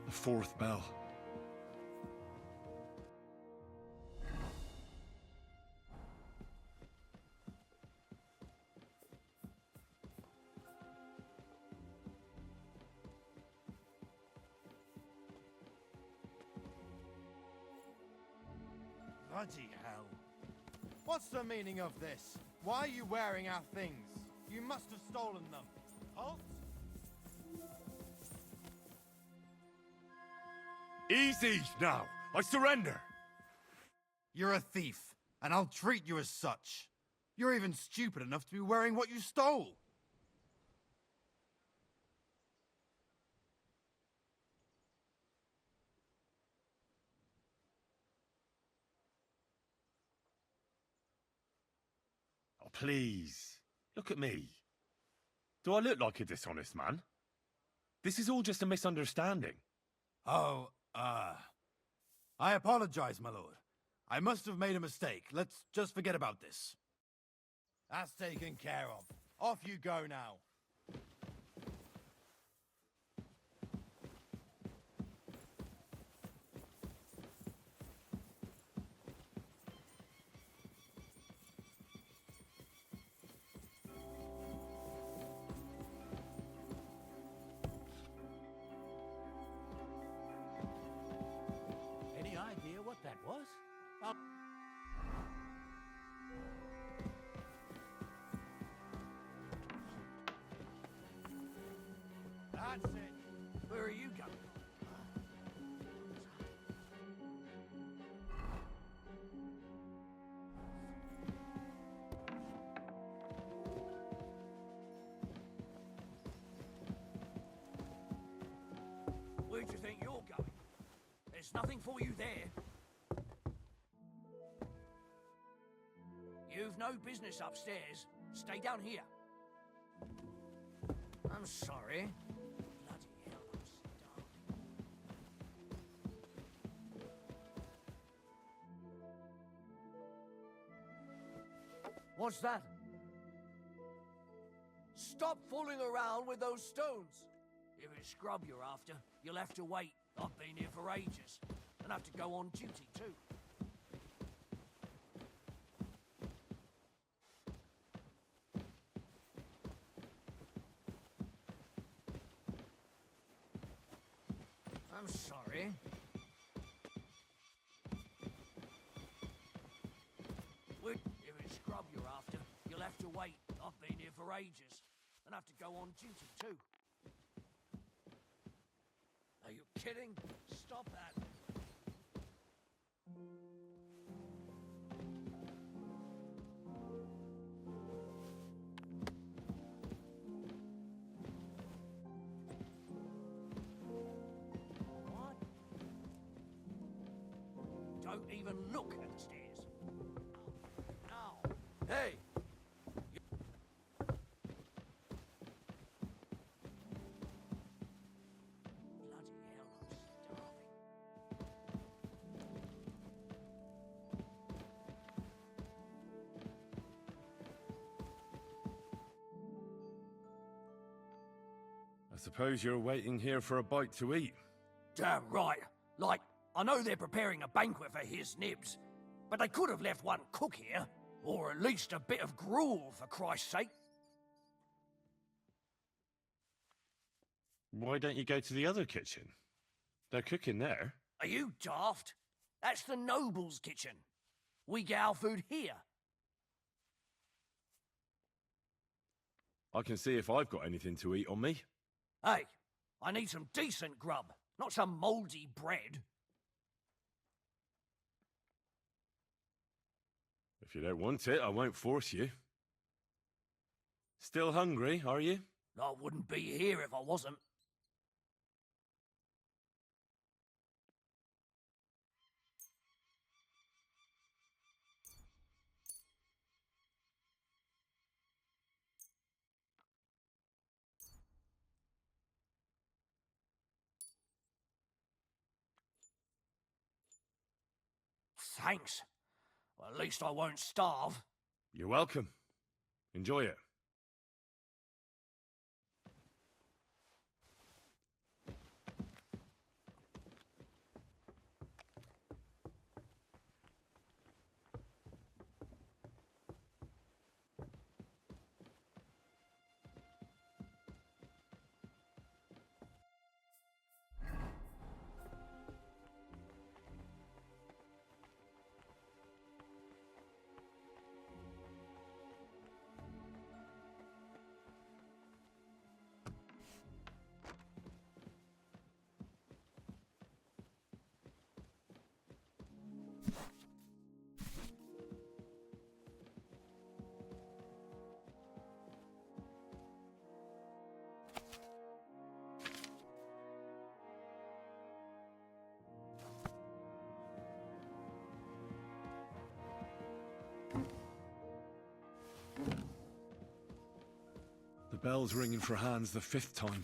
[SPEAKER 2] The fourth bell.
[SPEAKER 18] Bloody hell. What's the meaning of this? Why are you wearing our things? You must have stolen them. Halt!
[SPEAKER 2] Easy now! I surrender!
[SPEAKER 18] You're a thief, and I'll treat you as such. You're even stupid enough to be wearing what you stole.
[SPEAKER 2] Oh, please. Look at me. Do I look like a dishonest man? This is all just a misunderstanding.
[SPEAKER 18] Oh, I apologize, my lord. I must have made a mistake. Let's just forget about this. That's taken care of. Off you go now.
[SPEAKER 7] Any idea what that was?
[SPEAKER 18] That's it.
[SPEAKER 7] Where are you going? Where do you think you're going? There's nothing for you there. You've no business upstairs. Stay down here. I'm sorry. Bloody hell, I'm starving. What's that? Stop fooling around with those stones. If it's scrub you're after, you'll have to wait. I've been here for ages. And have to go on duty too. I'm sorry. If it's scrub you're after, you'll have to wait. I've been here for ages. And have to go on duty too. Are you kidding? Stop that. What? Don't even look at the stairs. Now. Hey!
[SPEAKER 2] I suppose you're waiting here for a bite to eat.
[SPEAKER 7] Damn right. Like, I know they're preparing a banquet for his nibs, but they could have left one cook here, or at least a bit of gruel, for Christ's sake.
[SPEAKER 2] Why don't you go to the other kitchen? They're cooking there.
[SPEAKER 7] Are you daft? That's the noble's kitchen. We get our food here.
[SPEAKER 2] I can see if I've got anything to eat on me.
[SPEAKER 7] Hey, I need some decent grub, not some mouldy bread.
[SPEAKER 2] If you don't want it, I won't force you. Still hungry, are you?
[SPEAKER 7] I wouldn't be here if I wasn't. Thanks. Well, at least I won't starve.
[SPEAKER 2] You're welcome. Enjoy it. Bell's ringing for hands the 5th time.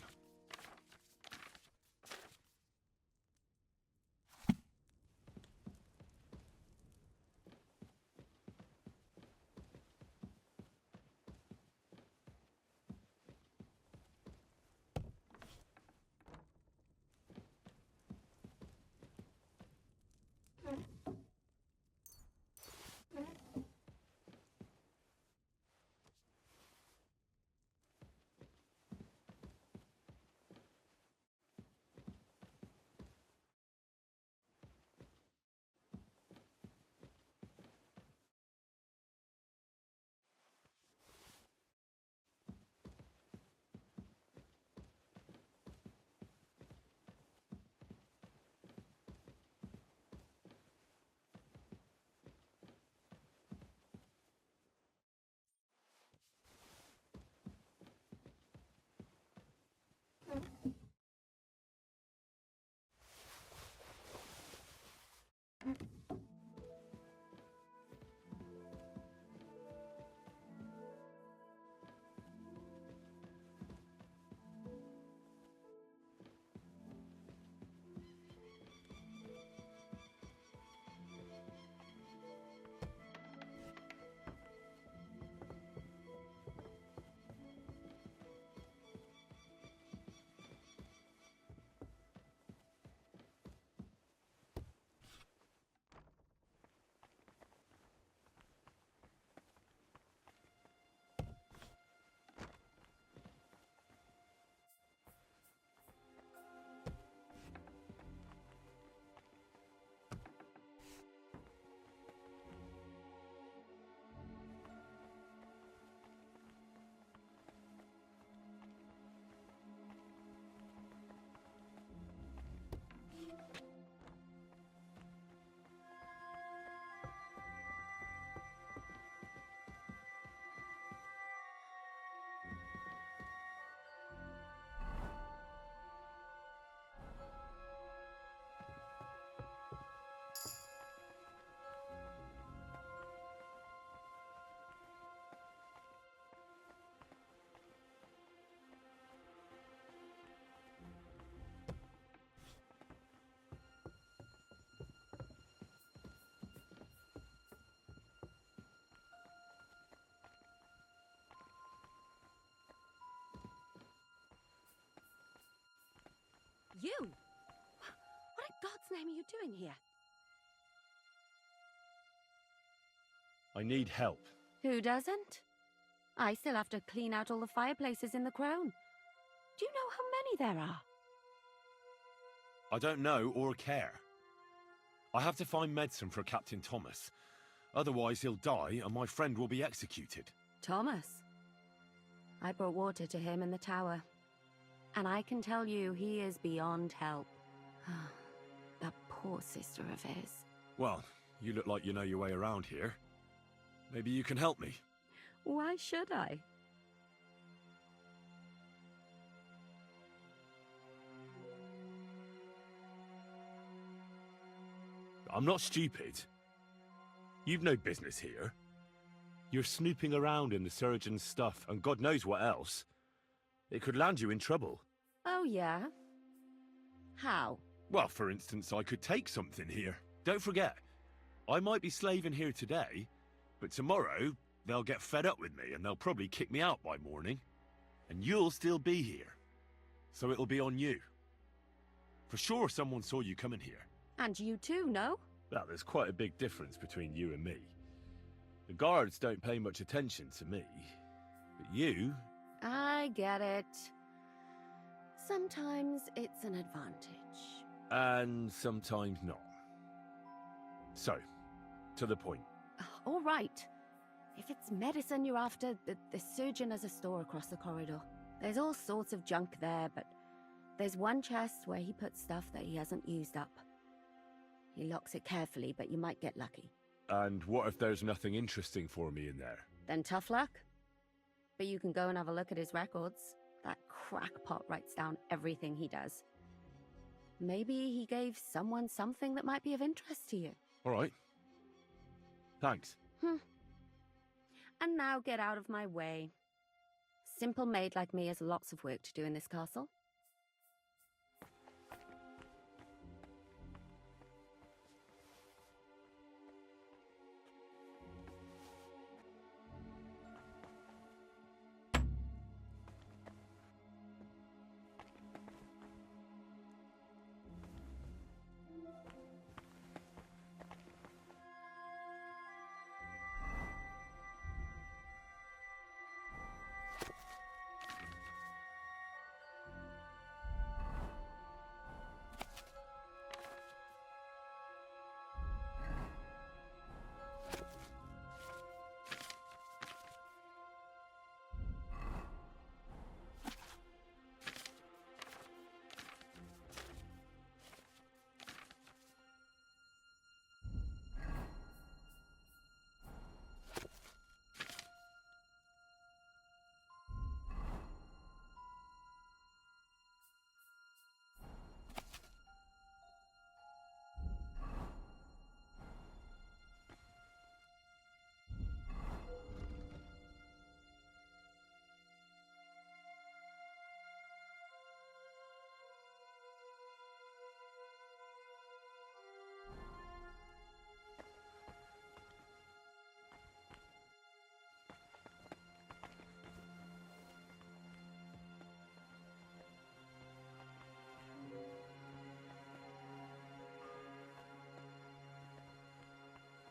[SPEAKER 20] You? What in God's name are you doing here?
[SPEAKER 2] I need help.
[SPEAKER 20] Who doesn't? I still have to clean out all the fireplaces in the Crown. Do you know how many there are?
[SPEAKER 2] I don't know or care. I have to find medicine for Captain Thomas. Otherwise he'll die and my friend will be executed.
[SPEAKER 20] Thomas? I brought water to him in the tower. And I can tell you he is beyond help. That poor sister of his.
[SPEAKER 2] Well, you look like you know your way around here. Maybe you can help me.
[SPEAKER 20] Why should I?
[SPEAKER 2] I'm not stupid. You've no business here. You're snooping around in the surgeon's stuff and God knows what else. It could land you in trouble.
[SPEAKER 20] Oh, yeah? How?
[SPEAKER 2] Well, for instance, I could take something here. Don't forget, I might be slaving here today, but tomorrow they'll get fed up with me and they'll probably kick me out by morning. And you'll still be here. So it'll be on you. For sure someone saw you coming here.
[SPEAKER 20] And you too, no?
[SPEAKER 2] Well, there's quite a big difference between you and me. The guards don't pay much attention to me, but you...
[SPEAKER 20] I get it. Sometimes it's an advantage.
[SPEAKER 2] And sometimes not. So, to the point.
[SPEAKER 20] All right. If it's medicine you're after, the surgeon has a store across the corridor. There's all sorts of junk there, but there's one chest where he puts stuff that he hasn't used up. He locks it carefully, but you might get lucky.
[SPEAKER 2] And what if there's nothing interesting for me in there?
[SPEAKER 20] Then tough luck. But you can go and have a look at his records. That crackpot writes down everything he does. Maybe he gave someone something that might be of interest to you.
[SPEAKER 2] All right. Thanks.
[SPEAKER 20] And now get out of my way. simple maid like me has lots of work to do in this castle.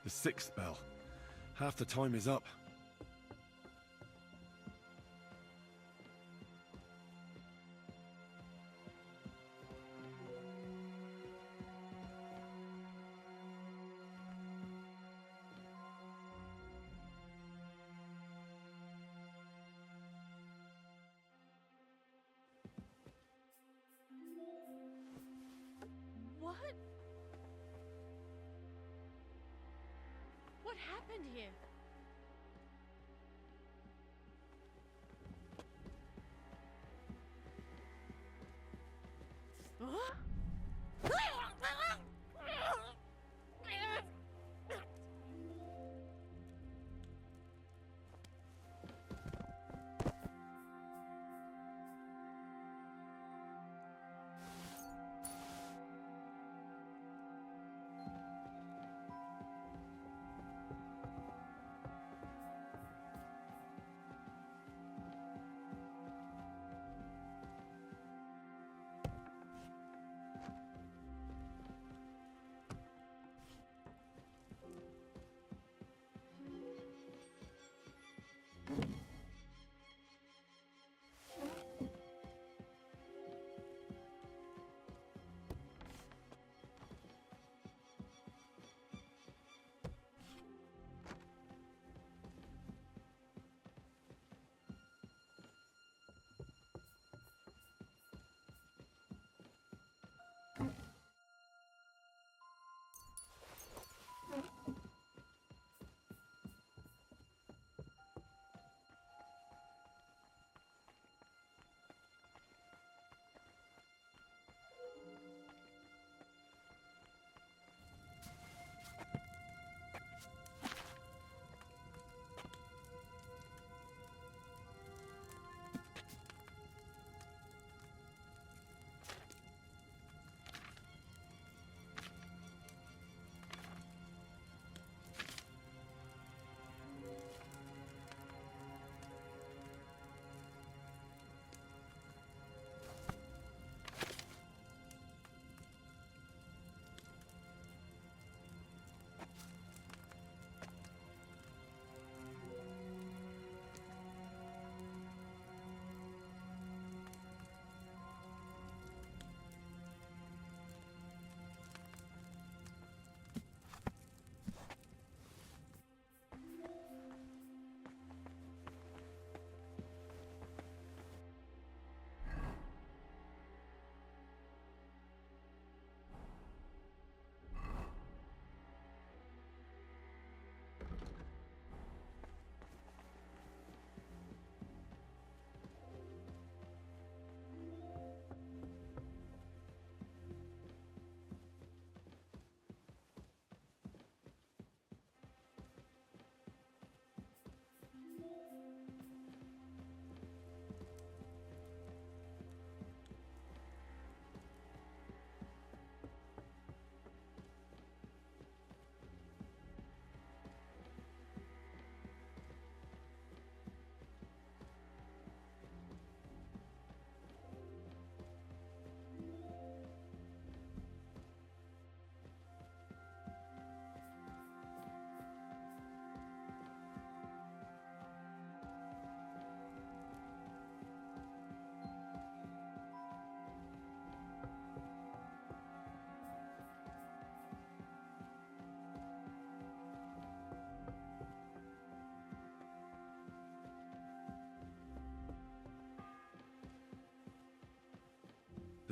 [SPEAKER 2] The 6th bell. Half the time is up.
[SPEAKER 1] What? What happened here? Huh?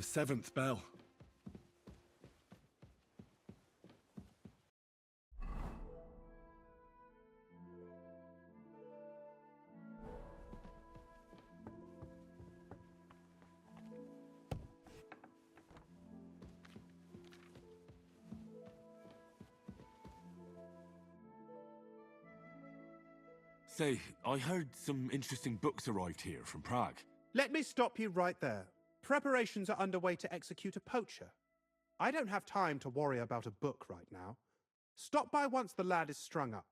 [SPEAKER 2] The 7th bell. Say, I heard some interesting books arrived here from Prague.
[SPEAKER 21] Let me stop you right there. Preparations are underway to execute a poacher. I don't have time to worry about a book right now. Stop by once the lad is strung up.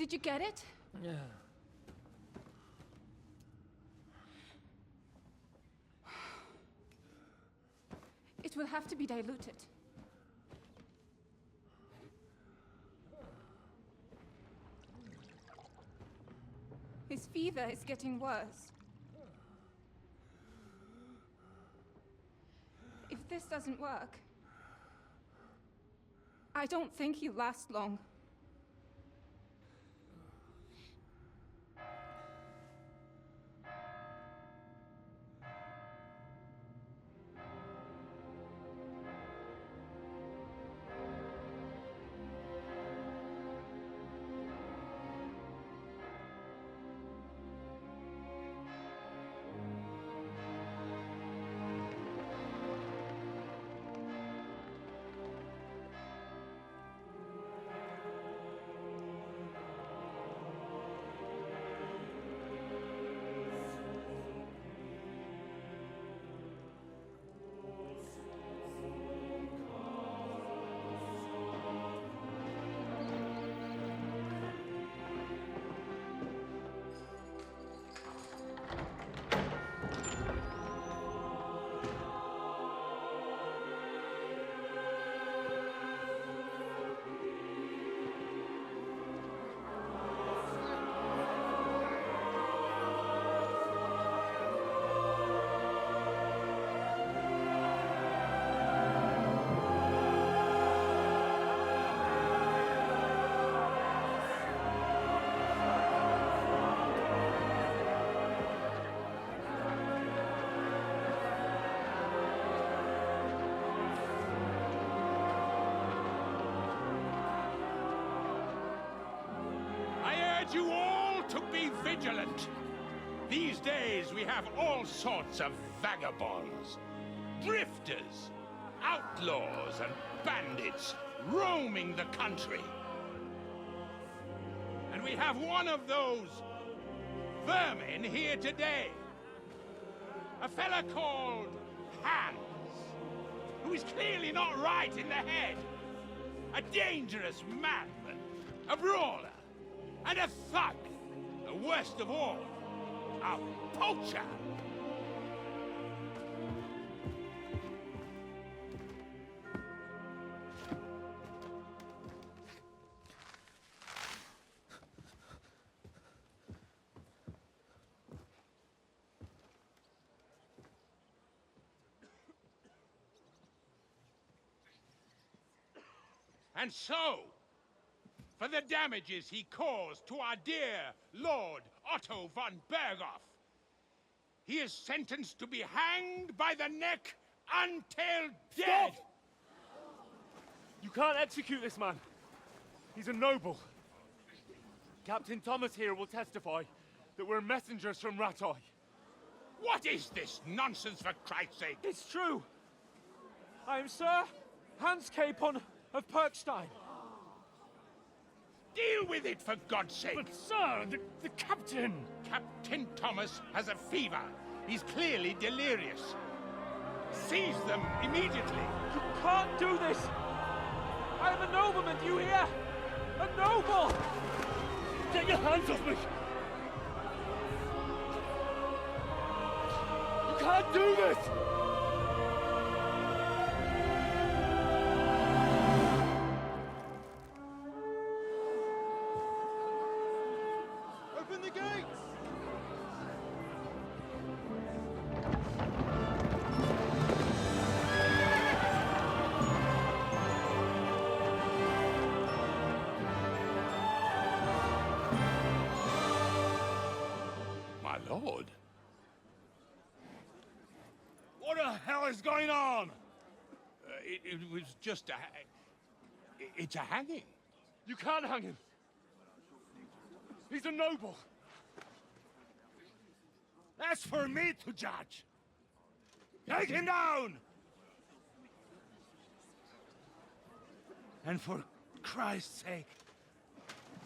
[SPEAKER 19] Did you get it?
[SPEAKER 12] Yeah.
[SPEAKER 19] It will have to be diluted. His fever is getting worse. If this doesn't work, I don't think he'll last long.
[SPEAKER 4] You all to be vigilant. These days we have all sorts of vagabonds, drifters, outlaws and bandits roaming the country. And we have one of those vermin here today. A fella called Hans, who is clearly not right in the head. A dangerous madman, a brawler, and a thug, the worst of all, a poacher. And so, for the damages he caused to our dear Lord Otto von Berghoff, he is sentenced to be hanged by the neck until dead!
[SPEAKER 5] Stop! You can't execute this man. He's a noble. Captain Thomas here will testify that we're messengers from Ratoi.
[SPEAKER 4] What is this nonsense, for Christ's sake?
[SPEAKER 5] It's true. I am Sir Hans Capon of Perkstein.
[SPEAKER 4] Deal with it, for God's sake!
[SPEAKER 5] But, sir, the captain...
[SPEAKER 4] Captain Thomas has a fever. He's clearly delirious. Seize them immediately.
[SPEAKER 5] You can't do this! I am a nobleman, do you hear? A noble! Get your hands off me! You can't do this!
[SPEAKER 18] Open the gates!
[SPEAKER 4] My lord? What the hell is going on? It was just a... It's a hanging.
[SPEAKER 5] You can't hang him. He's a noble.
[SPEAKER 4] That's for me to judge. Take him down! And for Christ's sake,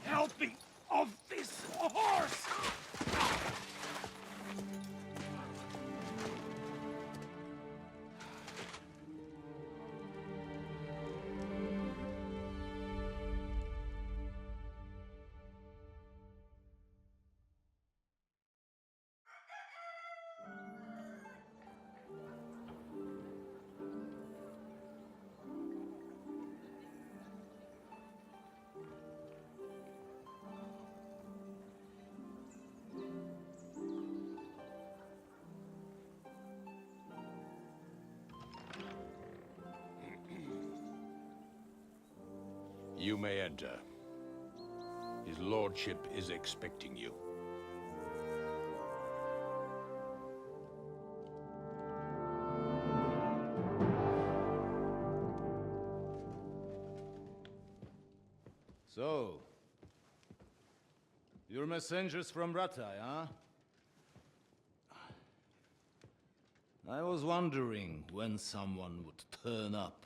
[SPEAKER 4] help me off this horse!
[SPEAKER 8] You may enter. His lordship is expecting you.
[SPEAKER 18] So, you're messengers from Ratai, huh? I was wondering when someone would turn up.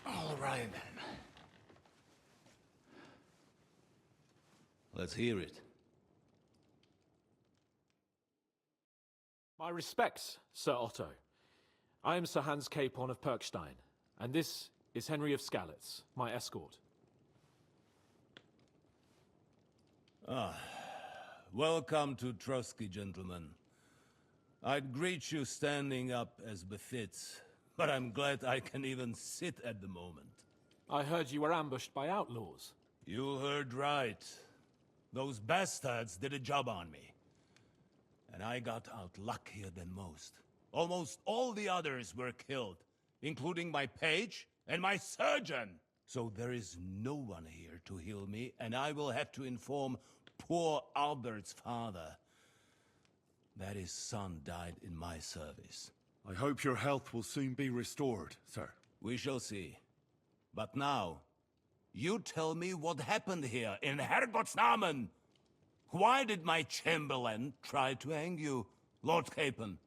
[SPEAKER 18] All right, then. Let's hear it.
[SPEAKER 11] My respects, Sir Otto. I am Sir Hans Capon of Perkstein, and this is Henry of Skalitz, my escort.
[SPEAKER 18] Welcome to Trotsky, gentlemen. I'd greet you standing up as befits, but I'm glad I can even sit at the moment.
[SPEAKER 11] I heard you were ambushed by outlaws.
[SPEAKER 18] You heard right. Those bastards did a job on me. And I got out luckier than most. Almost all the others were killed, including my page and my surgeon. So there is no one here to heal me, and I will have to inform poor Albert's father that his son died in my service.
[SPEAKER 2] I hope your health will soon be restored, sir.
[SPEAKER 18] We shall see. But now, you tell me what happened here in Herrgottsnamen. Why did my chamberlain try to hang you, Lord Capon?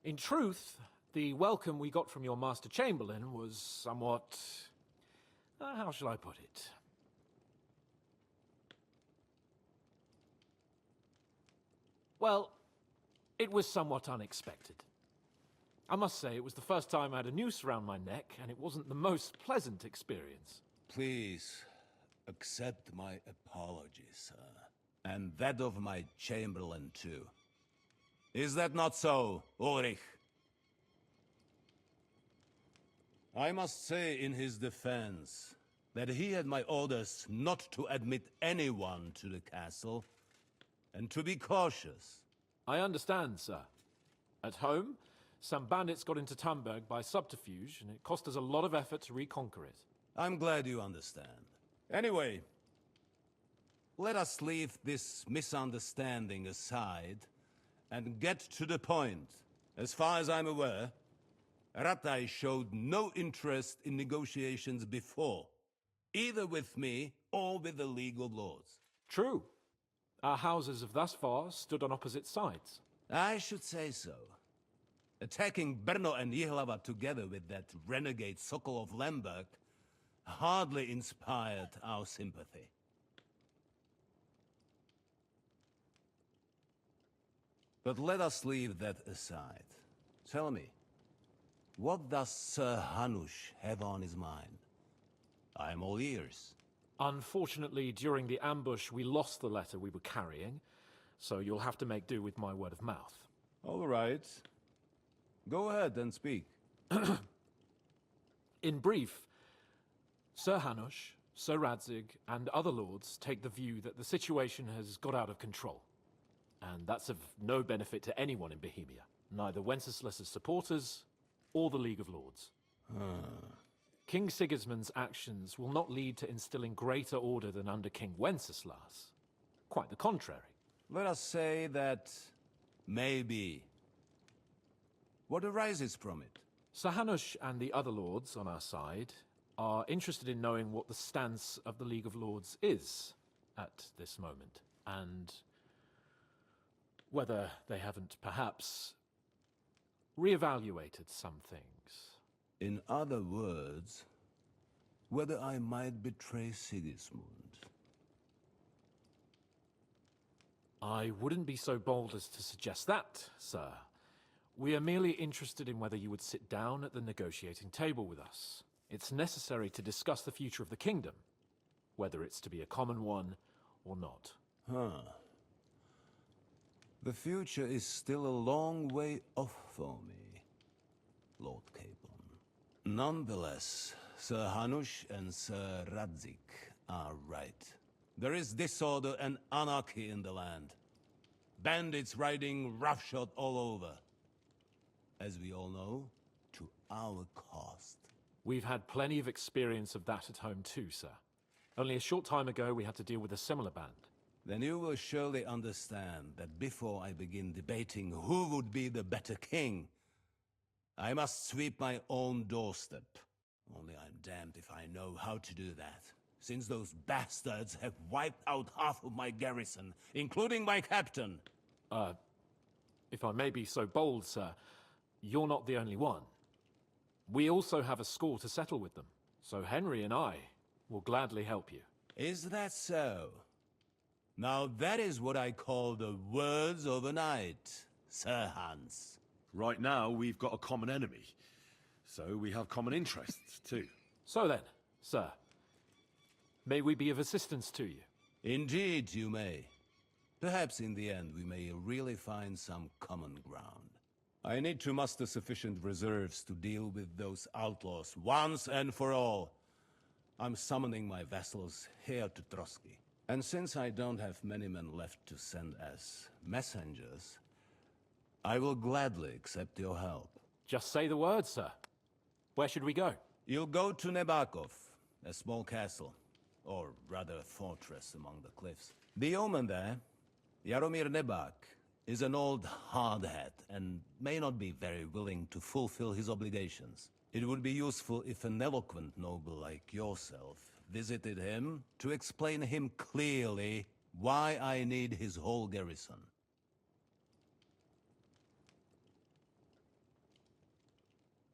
[SPEAKER 11] In truth, the welcome we got from your Master Chamberlain was somewhat... how shall I put it? Well, it was somewhat unexpected. I must say, it was the first time I had a noose around my neck, and it wasn't the most pleasant experience.
[SPEAKER 18] Please, accept my apologies, sir. And that of my chamberlain, too. Is that not so, Ulrich? I must say in his defense that he had my orders not to admit anyone to the castle, and to be cautious.
[SPEAKER 11] I understand, sir. At home, some bandits got into Tamberg by subterfuge, and it cost us a lot of effort to reconquer it.
[SPEAKER 18] I'm glad you understand. Anyway, let us leave this misunderstanding aside and get to the point. As far as I'm aware, Ratai showed no interest in negotiations before, either with me or with the League of Lords.
[SPEAKER 11] True. Our houses have thus far stood on opposite sides.
[SPEAKER 18] I should say so. Attacking Brno and Jihlava together with that renegade Sokol of Lemberg hardly inspired our sympathy. But let us leave that aside. Tell me, what does Sir Hanush have on his mind? I am all ears.
[SPEAKER 11] Unfortunately, during the ambush, we lost the letter we were carrying, so you'll have to make do with my word of mouth.
[SPEAKER 18] All right. Go ahead and speak.
[SPEAKER 11] In brief, Sir Hanush, Sir Radzig, and other lords take the view that the situation has got out of control. And that's of no benefit to anyone in Bohemia, neither Wenceslas's supporters or the League of Lords. King Sigismund's actions will not lead to instilling greater order than under King Wenceslas. Quite the contrary.
[SPEAKER 18] Let us say that maybe. What arises from it?
[SPEAKER 11] Sir Hanush and the other lords on our side are interested in knowing what the stance of the League of Lords is at this moment, and whether they haven't perhaps reevaluated some things.
[SPEAKER 18] In other words, whether I might betray Sigismund.
[SPEAKER 11] I wouldn't be so bold as to suggest that, sir. We are merely interested in whether you would sit down at the negotiating table with us. It's necessary to discuss the future of the kingdom, whether it's to be a common one or not.
[SPEAKER 18] The future is still a long way off for me, Lord Capon. Nonetheless, Sir Hanush and Sir Radzig are right. There is disorder and anarchy in the land. Bandits riding roughshod all over. as we all know, to our cost.
[SPEAKER 11] We've had plenty of experience of that at home too, sir. Only a short time ago, we had to deal with a similar band.
[SPEAKER 18] Then you will surely understand that before I begin debating who would be the better king, I must sweep my own doorstep. Only I'm damned if I know how to do that, since those bastards have wiped out half of my garrison, including my captain.
[SPEAKER 11] If I may be so bold, sir, you're not the only one. We also have a score to settle with them, so Henry and I will gladly help you.
[SPEAKER 18] Is that so? Now that is what I call the words of a knight, Sir Hans.
[SPEAKER 2] Right now, we've got a common enemy, so we have common interests, too.
[SPEAKER 11] So then, sir, may we be of assistance to you?
[SPEAKER 18] Indeed you may. Perhaps in the end we may really find some common ground. I need to muster sufficient reserves to deal with those outlaws once and for all. I'm summoning my vassals here to Trotsky. And since I don't have many men left to send as messengers, I will gladly accept your help.
[SPEAKER 11] Just say the word, sir. Where should we go?
[SPEAKER 18] You'll go to Nebakov, a small castle, or rather a fortress among the cliffs. The yeoman there, Jaromir Nebak, is an old hardhat and may not be very willing to fulfill his obligations. It would be useful if an eloquent noble like yourself visited him to explain him clearly why I need his whole garrison.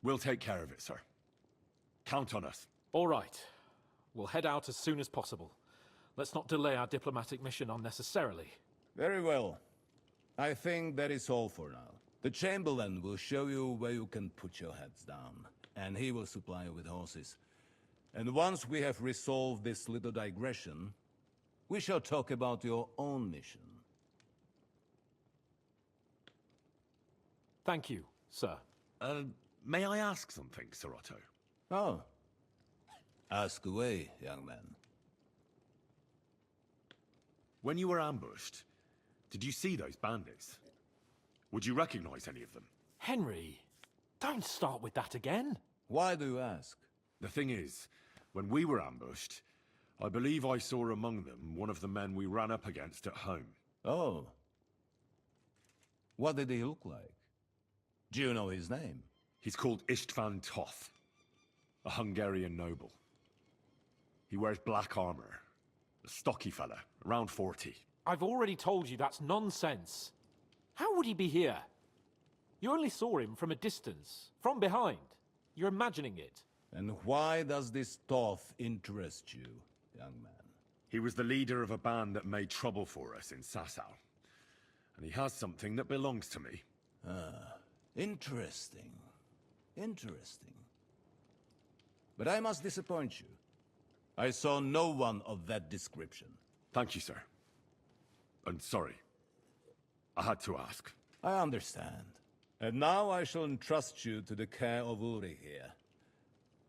[SPEAKER 2] We'll take care of it, sir. Count on us.
[SPEAKER 11] All right. We'll head out as soon as possible. Let's not delay our diplomatic mission unnecessarily.
[SPEAKER 18] Very well. I think that is all for now. The Chamberlain will show you where you can put your heads down, and he will supply you with horses. And once we have resolved this little digression, we shall talk about your own mission.
[SPEAKER 11] Thank you, sir.
[SPEAKER 2] May I ask something, Sir Otto?
[SPEAKER 18] Oh. Ask away, young man.
[SPEAKER 2] When you were ambushed, did you see those bandits? Would you recognize any of them?
[SPEAKER 11] Henry, don't start with that again.
[SPEAKER 18] Why do you ask?
[SPEAKER 2] The thing is, when we were ambushed, I believe I saw among them one of the men we ran up against at home.
[SPEAKER 18] Oh. What did he look like? Do you know his name?
[SPEAKER 2] He's called Istvan Toth, a Hungarian noble. He wears black armor. A stocky fella, around 40.
[SPEAKER 11] I've already told you that's nonsense. How would he be here? You only saw him from a distance, from behind. You're imagining it.
[SPEAKER 18] And why does this Toth interest you, young man?
[SPEAKER 2] He was the leader of a band that made trouble for us in Sasau. And he has something that belongs to me.
[SPEAKER 18] Ah, interesting. Interesting. But I must disappoint you. I saw no one of that description.
[SPEAKER 2] Thank you, sir. And sorry. I had to ask.
[SPEAKER 18] I understand. And now I shall entrust you to the care of Uri here.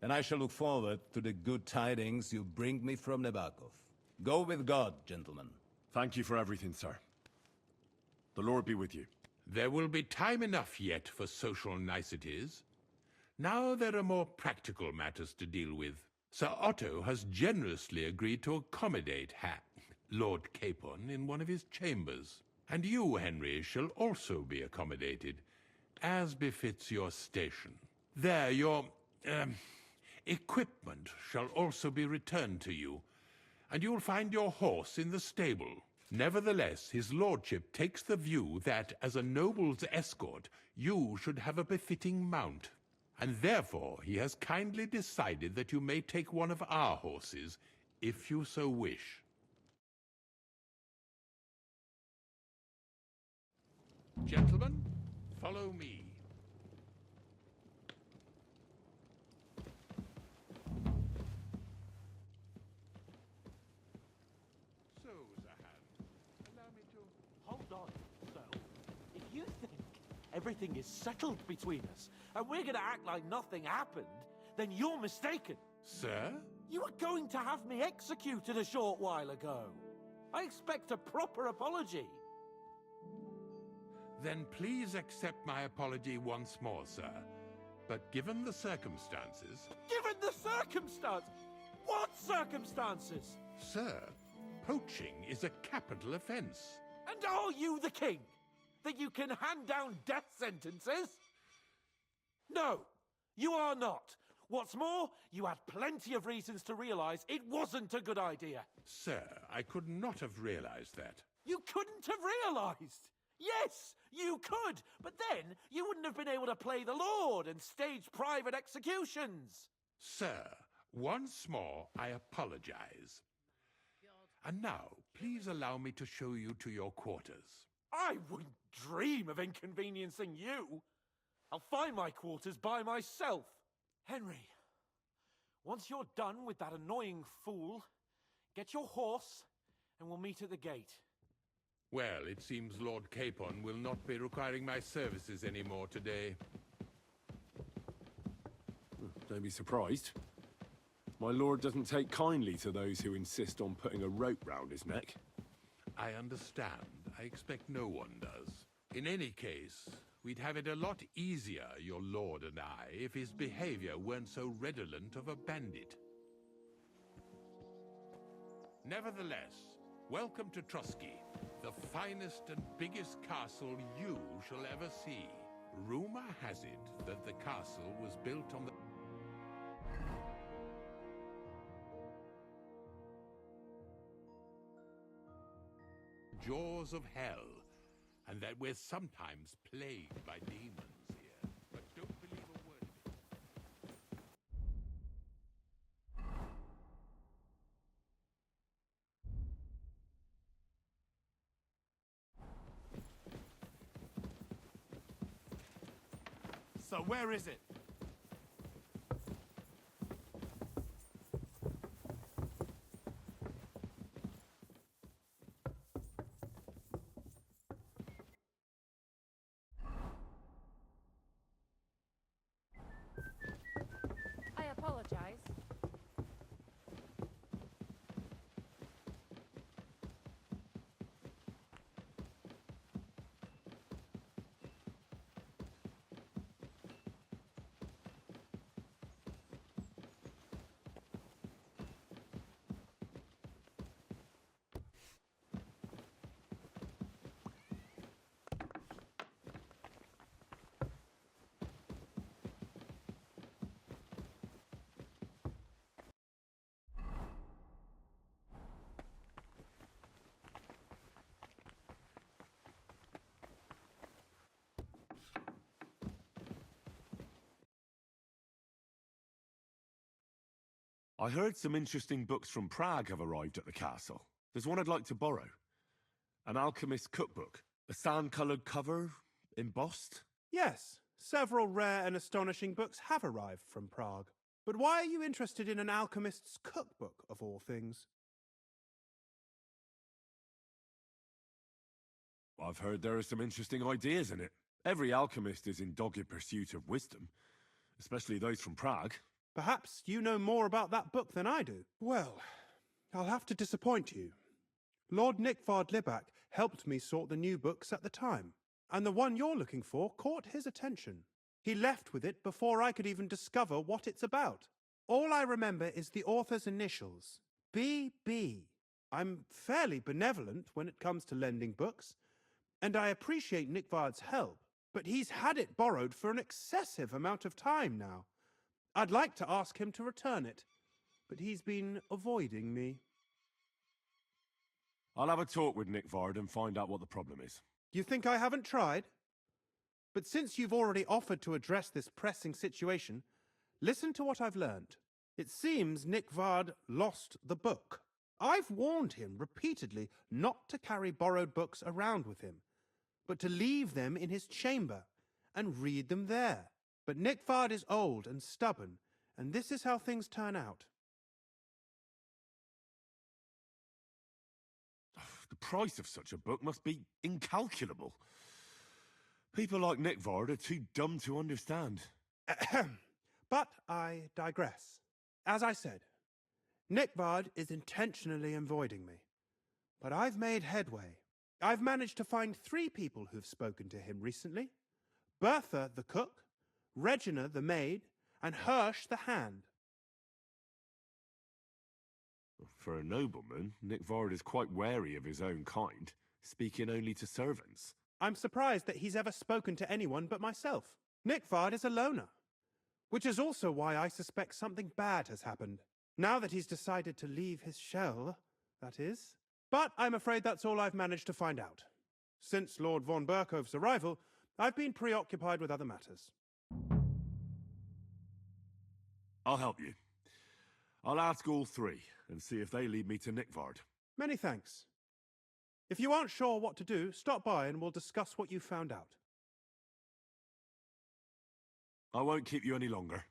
[SPEAKER 18] And I shall look forward to the good tidings you bring me from Nebakov. Go with God, gentlemen.
[SPEAKER 2] Thank you for everything, sir. The Lord be with you.
[SPEAKER 8] There will be time enough yet for social niceties. Now there are more practical matters to deal with. Sir Otto has generously agreed to accommodate Lord Capon in one of his chambers. And you, Henry, shall also be accommodated, as befits your station. There, your, equipment shall also be returned to you, and you'll find your horse in the stable. Nevertheless, his lordship takes the view that, as a noble's escort, you should have a befitting mount. And therefore, he has kindly decided that you may take one of our horses, if you so wish. Gentlemen, follow me. So, Zahan, allow me to...
[SPEAKER 11] Hold on, so, if you think everything is settled between us, and we're gonna act like nothing happened, then you're mistaken.
[SPEAKER 8] Sir?
[SPEAKER 11] You were going to have me executed a short while ago. I expect a proper apology.
[SPEAKER 8] Then please accept my apology once more, sir. But given the circumstances...
[SPEAKER 11] Given the circumstance? What circumstances?
[SPEAKER 8] Sir, poaching is a capital offence.
[SPEAKER 11] And are you the king? That you can hand down death sentences? No, you are not. What's more, you had plenty of reasons to realise it wasn't a good idea.
[SPEAKER 8] Sir, I could not have realised that.
[SPEAKER 11] You couldn't have realised? Yes, you could, but then you wouldn't have been able to play the Lord and stage private executions.
[SPEAKER 8] Sir, once more, I apologise. And now, please allow me to show you to your quarters.
[SPEAKER 11] I wouldn't dream of inconveniencing you. I'll find my quarters by myself. Henry, once you're done with that annoying fool, get your horse and we'll meet at the gate.
[SPEAKER 8] Well, it seems Lord Capon will not be requiring my services anymore today.
[SPEAKER 10] Don't be surprised. My lord doesn't take kindly to those who insist on putting a rope round his neck.
[SPEAKER 8] I understand. I expect no one does. In any case, we'd have it a lot easier, your lord and I, if his behavior weren't so redolent of a bandit. Nevertheless, welcome to Trusky, the finest and biggest castle you shall ever see. Rumor has it that the castle was built on the jaws of hell, and that we're sometimes plagued by demons here, but don't believe a word of it.
[SPEAKER 3] So where is it?
[SPEAKER 19] I apologize.
[SPEAKER 22] I heard some interesting books from Prague have arrived at the castle. There's one I'd like to borrow. An alchemist's cookbook. A sand-coloured cover, embossed.
[SPEAKER 21] Yes, several rare and astonishing books have arrived from Prague. But why are you interested in an alchemist's cookbook, of all things?
[SPEAKER 22] I've heard there are some interesting ideas in it. Every alchemist is in dogged pursuit of wisdom, especially those from Prague.
[SPEAKER 21] Perhaps you know more about that book than I do. Well, I'll have to disappoint you. Lord Nickvard Libak helped me sort the new books at the time, and the one you're looking for caught his attention. He left with it before I could even discover what it's about. All I remember is the author's initials, B.B. I'm fairly benevolent when it comes to lending books, and I appreciate Nickvard's help, but he's had it borrowed for an excessive amount of time now. I'd like to ask him to return it, but he's been avoiding me.
[SPEAKER 22] I'll have a talk with Nickvard and find out what the problem is.
[SPEAKER 21] You think I haven't tried? But since you've already offered to address this pressing situation, listen to what I've learned. It seems Nickvard lost the book. I've warned him repeatedly not to carry borrowed books around with him, but to leave them in his chamber and read them there. But Nickvard is old and stubborn, and this is how things turn out.
[SPEAKER 22] The price of such a book must be incalculable. People like Nickvard are too dumb to understand.
[SPEAKER 21] But I digress. As I said, Nickvard is intentionally avoiding me. But I've made headway. I've managed to find 3 people who've spoken to him recently. Bertha, the cook, Regina, the maid, and Hirsch, the hand.
[SPEAKER 22] For a nobleman, Nick Vard is quite wary of his own kind, speaking only to servants.
[SPEAKER 21] I'm surprised that he's ever spoken to anyone but myself. Nick Vard is a loner, which is also why I suspect something bad has happened. Now that he's decided to leave his shell, that is. But I'm afraid that's all I've managed to find out. Since Lord von Berkove's arrival, I've been preoccupied with other matters.
[SPEAKER 22] I'll help you. I'll ask all 3 and see if they lead me to Nick Vard.
[SPEAKER 21] Many thanks. If you aren't sure what to do, stop by and we'll discuss what you found out.
[SPEAKER 22] I won't keep you any longer.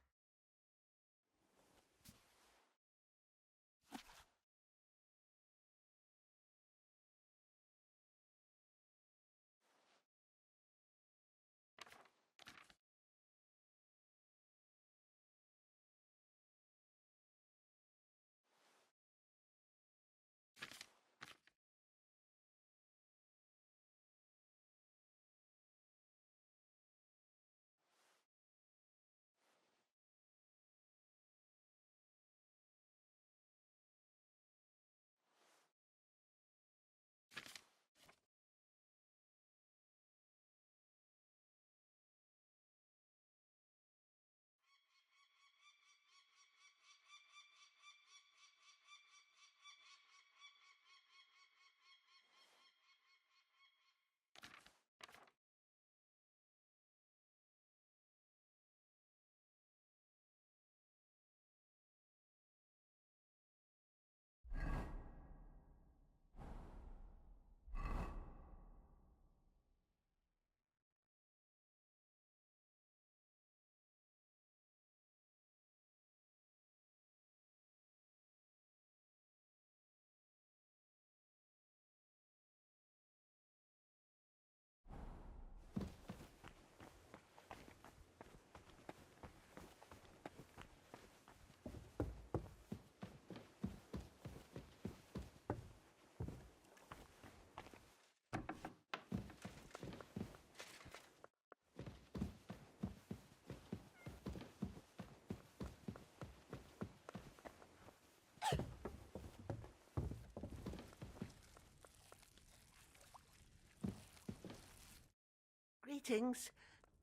[SPEAKER 6] Greetings.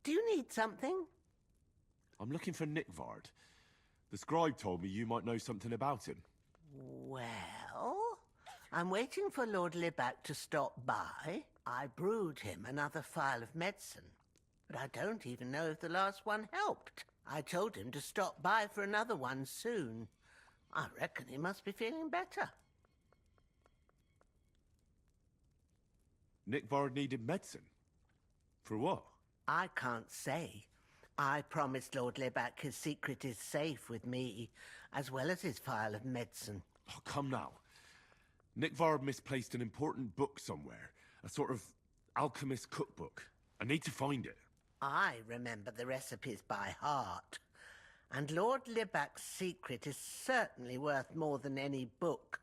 [SPEAKER 6] Do you need something?
[SPEAKER 22] I'm looking for Nick Vard. The scribe told me you might know something about him.
[SPEAKER 6] Well, I'm waiting for Lord Libac to stop by. I brewed him another phial of medicine, but I don't even know if the last one helped. I told him to stop by for another one soon. I reckon he must be feeling better.
[SPEAKER 22] Nick Vard needed medicine? For what?
[SPEAKER 6] I can't say. I promised Lord Libac his secret is safe with me, as well as his phial of medicine.
[SPEAKER 22] Oh, come now. Nick Vard misplaced an important book somewhere. A sort of alchemist cookbook. I need to find it.
[SPEAKER 6] I remember the recipes by heart. And Lord Libac's secret is certainly worth more than any book.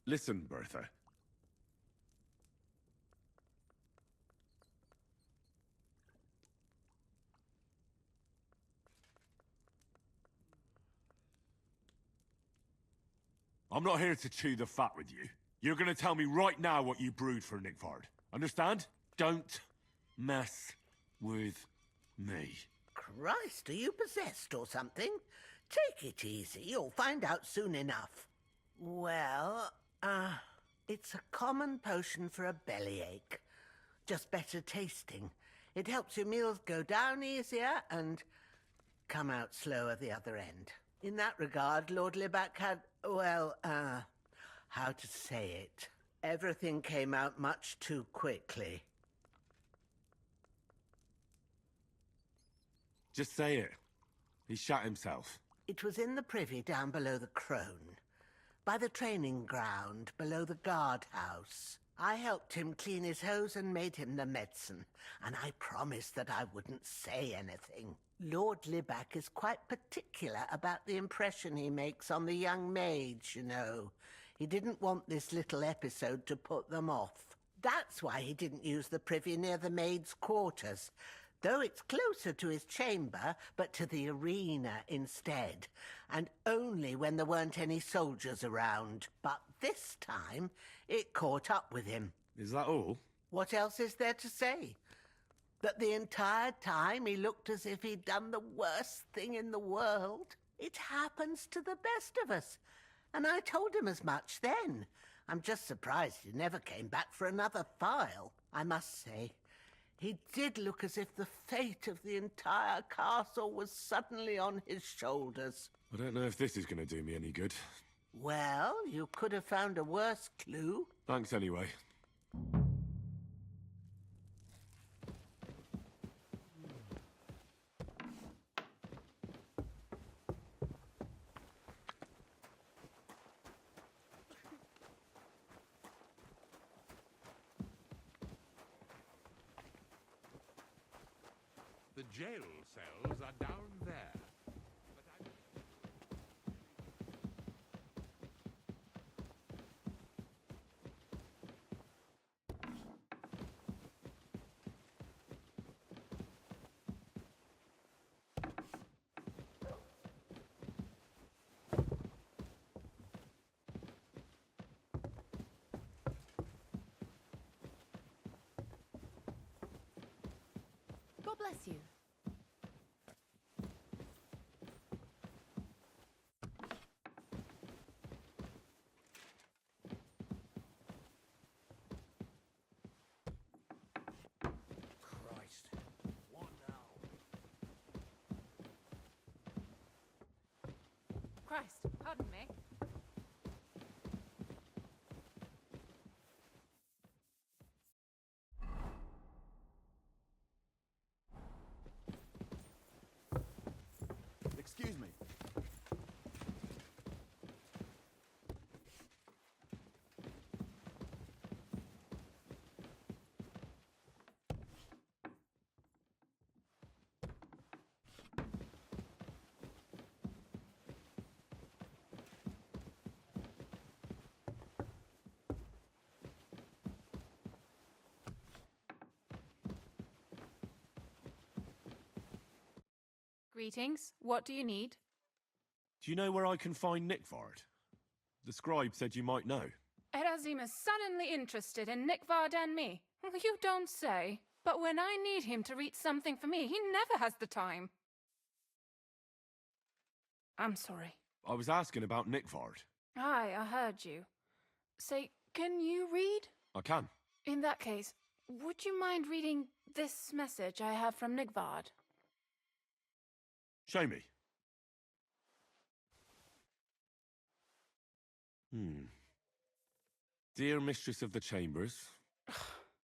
[SPEAKER 22] Listen, Bertha. I'm not here to chew the fat with you. You're gonna tell me right now what you brewed for Nick Vard. Understand? Don't mess with me.
[SPEAKER 6] Christ, are you possessed or something? Take it easy, you'll find out soon enough. Well, it's a common potion for a bellyache. Just better tasting. It helps your meals go down easier and come out slower the other end. In that regard, Lord Libac had, well, how to say it? Everything came out much too quickly.
[SPEAKER 22] Just say it. He shot himself.
[SPEAKER 6] It was in the privy down below the Crone, by the training ground below the guardhouse. I helped him clean his hose and made him the medicine, and I promised that I wouldn't say anything. Lord Libac is quite particular about the impression he makes on the young maids, you know. He didn't want this little episode to put them off. That's why he didn't use the privy near the maids' quarters, though it's closer to his chamber, but to the arena instead, and only when there weren't any soldiers around. But this time, it caught up with him.
[SPEAKER 22] Is that all?
[SPEAKER 6] What else is there to say? That the entire time he looked as if he'd done the worst thing in the world. It happens to the best of us, and I told him as much then. I'm just surprised he never came back for another file. I must say, he did look as if the fate of the entire castle was suddenly on his shoulders.
[SPEAKER 22] I don't know if this is going to do me any good.
[SPEAKER 6] Well, you could have found a worse clue.
[SPEAKER 22] Thanks anyway.
[SPEAKER 8] The jail cells are down there.
[SPEAKER 1] God bless you.
[SPEAKER 7] Christ. What now?
[SPEAKER 19] Christ, pardon me.
[SPEAKER 3] Excuse me.
[SPEAKER 19] Greetings. What do you need?
[SPEAKER 22] Do you know where I can find Nickford? The scribe said you might know.
[SPEAKER 19] Erazim is suddenly interested in Nickvard and me. You don't say. But when I need him to read something for me, he never has the time. I'm sorry.
[SPEAKER 22] I was asking about Nickford.
[SPEAKER 19] Aye, I heard you. Say, can you read?
[SPEAKER 22] I can.
[SPEAKER 19] In that case, would you mind reading this message I have from Nickvard?
[SPEAKER 22] Show me. Dear Mistress of the Chambers.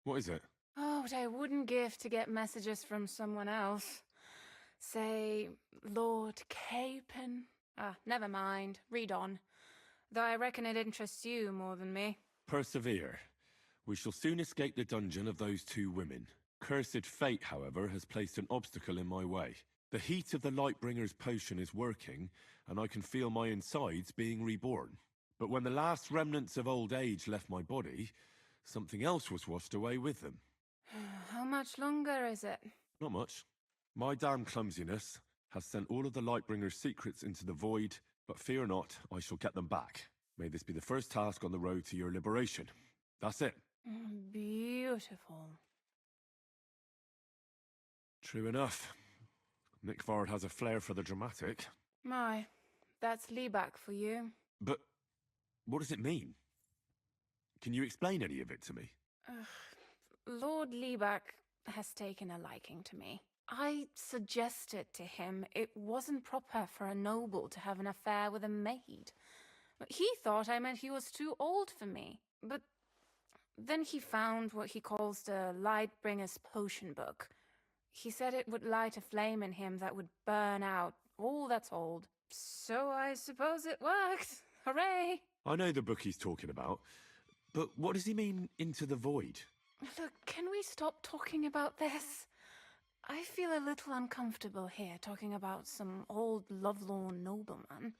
[SPEAKER 22] What is it?
[SPEAKER 19] Oh, what I wouldn't give to get messages from someone else. Say, Lord Capon. Never mind. Read on. Though I reckon it interests you more than me.
[SPEAKER 22] Persevere. We shall soon escape the dungeon of those two women. Cursed fate, however, has placed an obstacle in my way. The heat of the Lightbringer's potion is working, and I can feel my insides being reborn. But when the last remnants of old age left my body, something else was washed away with them.
[SPEAKER 19] How much longer is it?
[SPEAKER 22] Not much. My damn clumsiness has sent all of the Lightbringer's secrets into the void, but fear not, I shall get them back. May this be the first task on the road to your liberation. That's it.
[SPEAKER 19] Beautiful.
[SPEAKER 22] True enough. Nickford has a flair for the dramatic.
[SPEAKER 19] My, that's Liebach for you.
[SPEAKER 22] But what does it mean? Can you explain any of it to me?
[SPEAKER 19] Lord Liebach has taken a liking to me. I suggested to him it wasn't proper for a noble to have an affair with a maid. He thought I meant he was too old for me. But then he found what he calls the Lightbringer's potion book. He said it would light a flame in him that would burn out all that's old. So I suppose it worked. Hooray!
[SPEAKER 22] I know the book he's talking about, but what does he mean, into the void?
[SPEAKER 19] Look, can we stop talking about this? I feel a little uncomfortable here talking about some old lovelorn nobleman.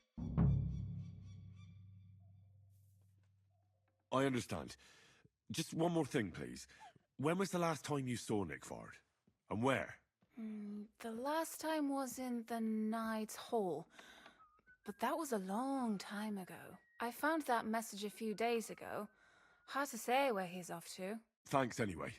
[SPEAKER 22] I understand. Just one more thing, please. When was the last time you saw Nickford? And where?
[SPEAKER 19] The last time was in the Knight's Hall, but that was a long time ago. I found that message a few days ago. Hard to say where he's off to.
[SPEAKER 22] Thanks anyway.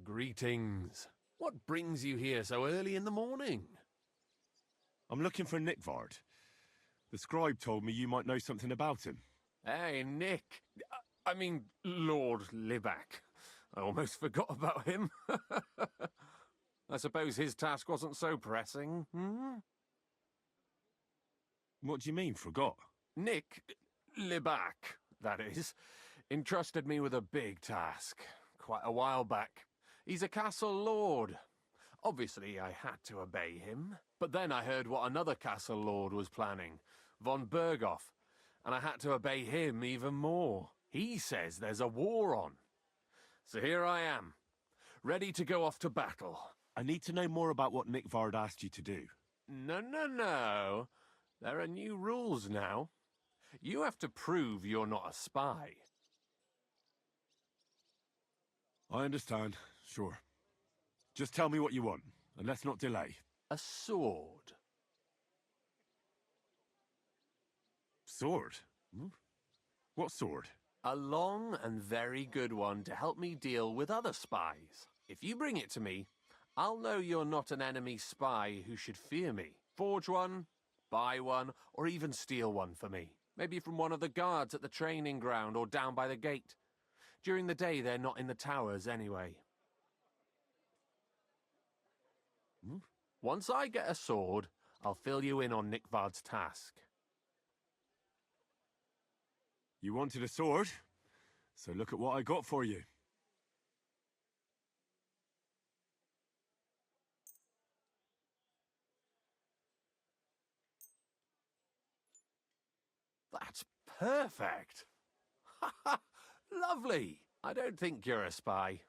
[SPEAKER 13] Greetings. What brings you here so early in the morning?
[SPEAKER 22] I'm looking for Nickford. The scribe told me you might know something about him.
[SPEAKER 13] Hey, Nick. I mean, Lord Libac. I almost forgot about him. I suppose his task wasn't so pressing, hmm?
[SPEAKER 22] What do you mean, forgot?
[SPEAKER 13] Nick Libac, that is, entrusted me with a big task quite a while back. He's a castle lord. Obviously, I had to obey him. But then I heard what another castle lord was planning, von Berghoff, and I had to obey him even more. He says there's a war on. So here I am, ready to go off to battle.
[SPEAKER 22] I need to know more about what Nickford asked you to do.
[SPEAKER 13] No. There are new rules now. You have to prove you're not a spy.
[SPEAKER 22] I understand, sure. Just tell me what you want, and let's not delay.
[SPEAKER 13] A sword.
[SPEAKER 22] Sword? Hmm? What sword?
[SPEAKER 13] A long and very good one to help me deal with other spies. If you bring it to me, I'll know you're not an enemy spy who should fear me. Forge one, buy one, or even steal one for me. Maybe from one of the guards at the training ground or down by the gate. During the day, they're not in the towers anyway. Once I get a sword, I'll fill you in on Nickford's task.
[SPEAKER 22] You wanted a sword? So look at what I got for you.
[SPEAKER 13] That's perfect. Lovely. I don't think you're a spy.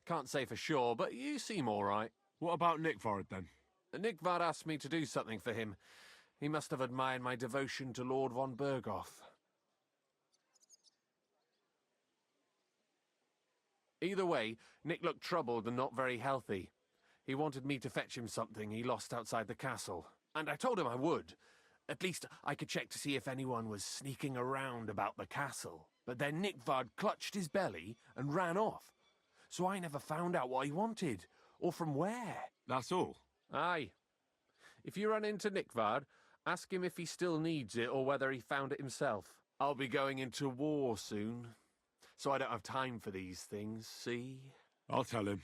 [SPEAKER 13] Can't say for sure, but you seem all right.
[SPEAKER 22] What about Nickford, then?
[SPEAKER 13] Nickford asked me to do something for him. He must have admired my devotion to Lord von Berghoff. Either way, Nick looked troubled and not very healthy. He wanted me to fetch him something he lost outside the castle, and I told him I would. At least I could check to see if anyone was sneaking around about the castle. But then Nickford clutched his belly and ran off. So I never found out what he wanted, or from where.
[SPEAKER 22] That's all?
[SPEAKER 13] Aye. If you run into Nickford, ask him if he still needs it or whether he found it himself. I'll be going into war soon, so I don't have time for these things, see?
[SPEAKER 22] I'll tell him.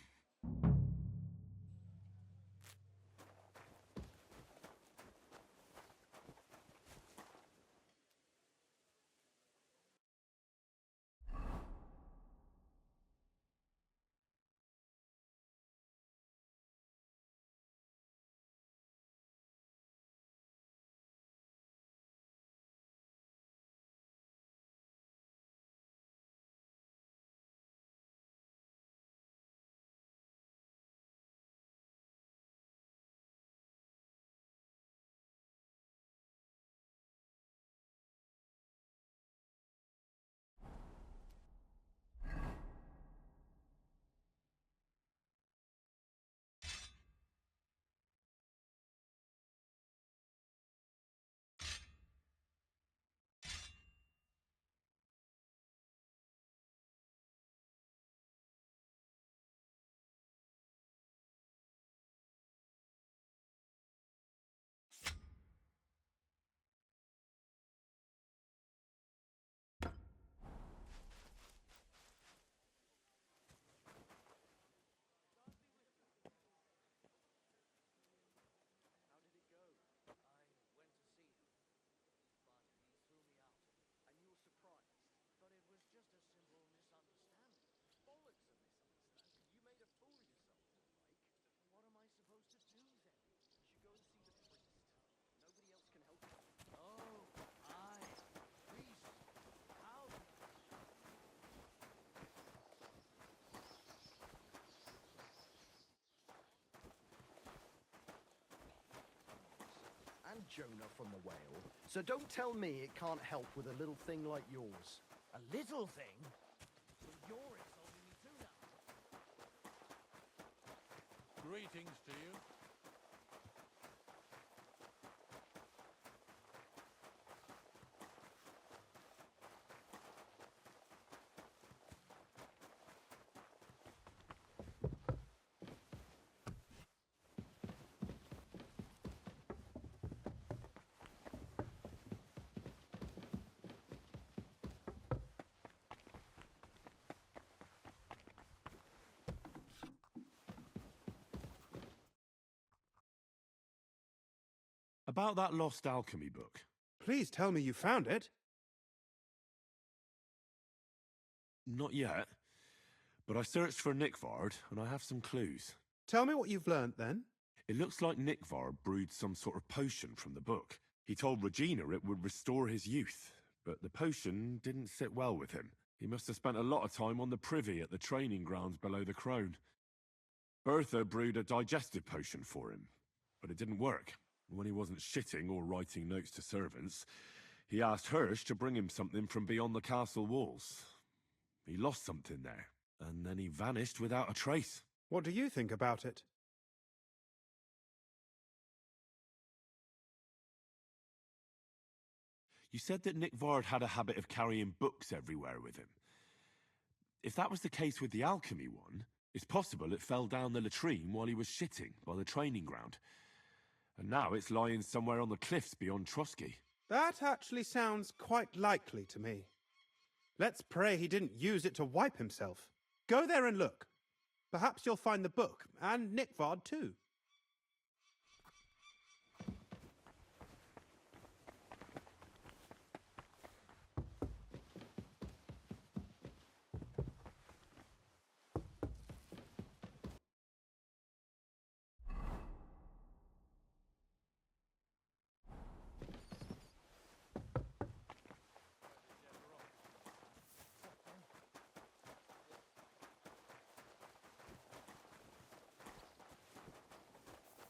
[SPEAKER 9] Jonah from the whale, so don't tell me it can't help with a little thing like yours.
[SPEAKER 7] A little thing? Well, you're insulting me too now.
[SPEAKER 8] Greetings to you.
[SPEAKER 22] About that lost alchemy book.
[SPEAKER 21] Please tell me you found it.
[SPEAKER 22] Not yet. But I searched for Nickvard, and I have some clues.
[SPEAKER 21] Tell me what you've learnt, then.
[SPEAKER 22] It looks like Nickvard brewed some sort of potion from the book. He told Regina it would restore his youth, but the potion didn't sit well with him. He must have spent a lot of time on the privy at the training grounds below the Crone. Bertha brewed a digestive potion for him, but it didn't work. When he wasn't shitting or writing notes to servants, he asked Hirsch to bring him something from beyond the castle walls. He lost something there, and then he vanished without a trace.
[SPEAKER 21] What do you think about it?
[SPEAKER 22] You said that Nickvard had a habit of carrying books everywhere with him. If that was the case with the alchemy one, it's possible it fell down the latrine while he was shitting by the training ground. And now it's lying somewhere on the cliffs beyond Trotsky.
[SPEAKER 21] That actually sounds quite likely to me. Let's pray he didn't use it to wipe himself. Go there and look. Perhaps you'll find the book, and Nickvard too.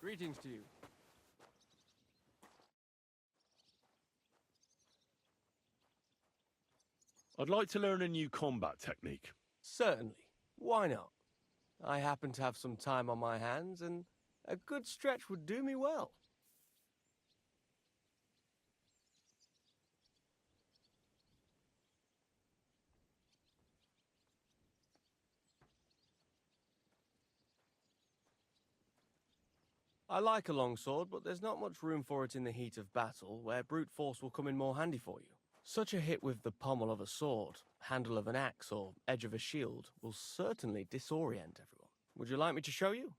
[SPEAKER 5] Greetings to you.
[SPEAKER 22] I'd like to learn a new combat technique.
[SPEAKER 15] Certainly. Why not? I happen to have some time on my hands, and a good stretch would do me well. I like a longsword, but there's not much room for it in the heat of battle, where brute force will come in more handy for you. Such a hit with the pommel of a sword, handle of an axe, or edge of a shield will certainly disorient everyone. Would you like me to show you?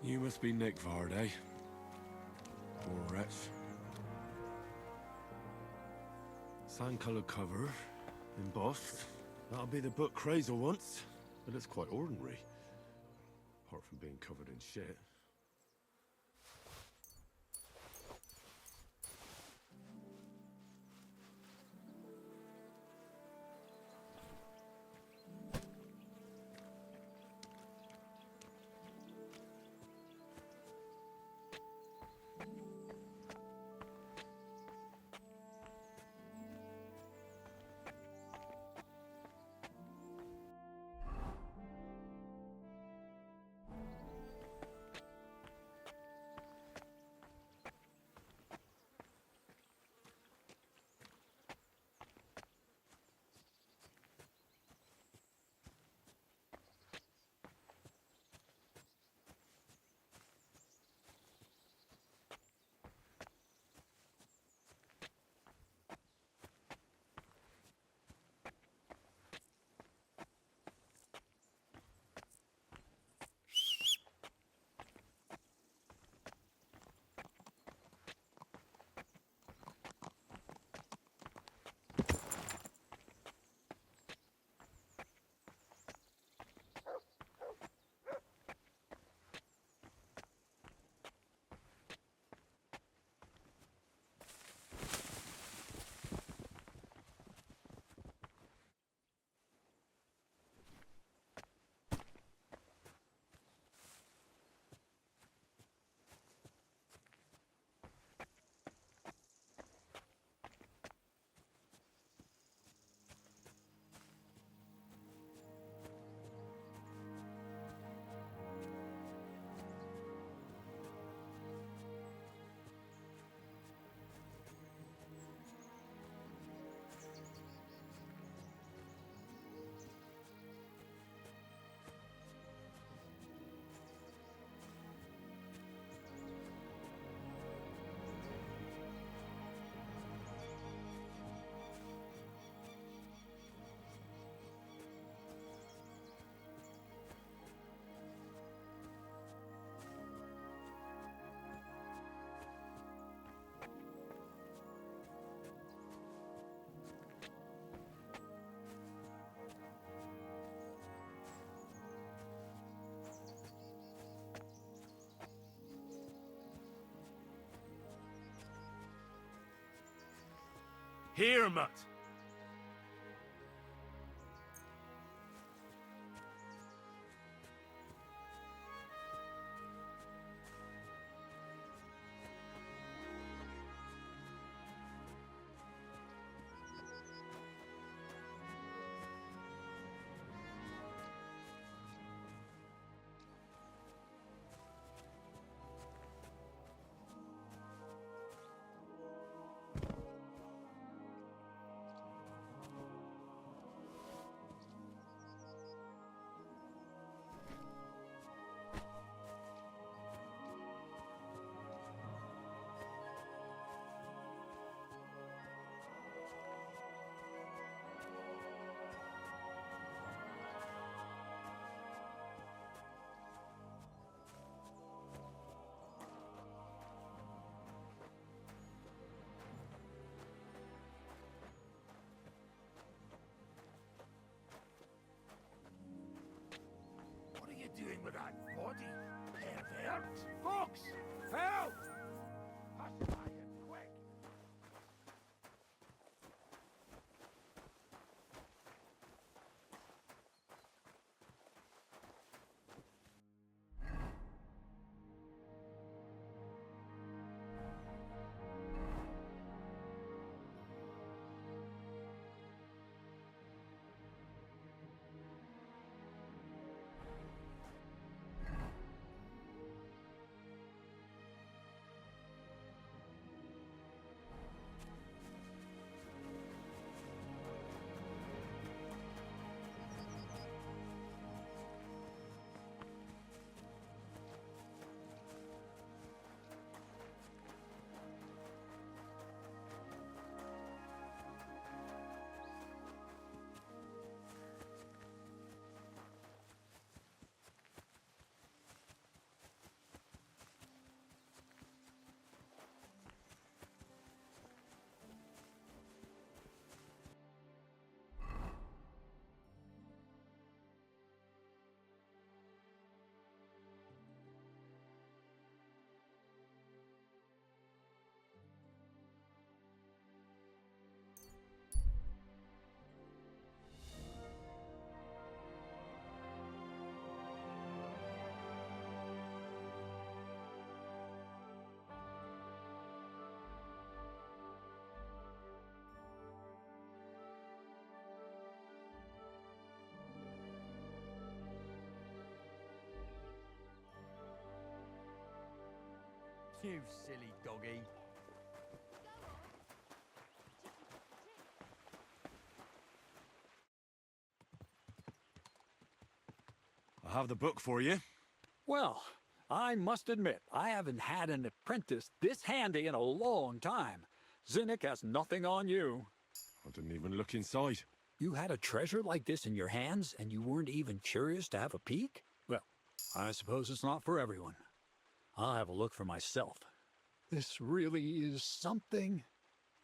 [SPEAKER 22] You must be Nickford, eh? Poor wretch. Sand-coloured cover, embossed. That'll be the book Crazel wants, but it's quite ordinary. Apart from being covered in shit.
[SPEAKER 5] Here, Mutt.
[SPEAKER 7] Doing with that body, pervert? Folks, help! Hush, Ryan, quick! You silly doggy.
[SPEAKER 10] I have the book for you.
[SPEAKER 16] Well, I must admit, I haven't had an apprentice this handy in a long time. Zinnik has nothing on you.
[SPEAKER 10] I didn't even look inside.
[SPEAKER 16] You had a treasure like this in your hands, and you weren't even curious to have a peek? Well, I suppose it's not for everyone. I'll have a look for myself. This really is something.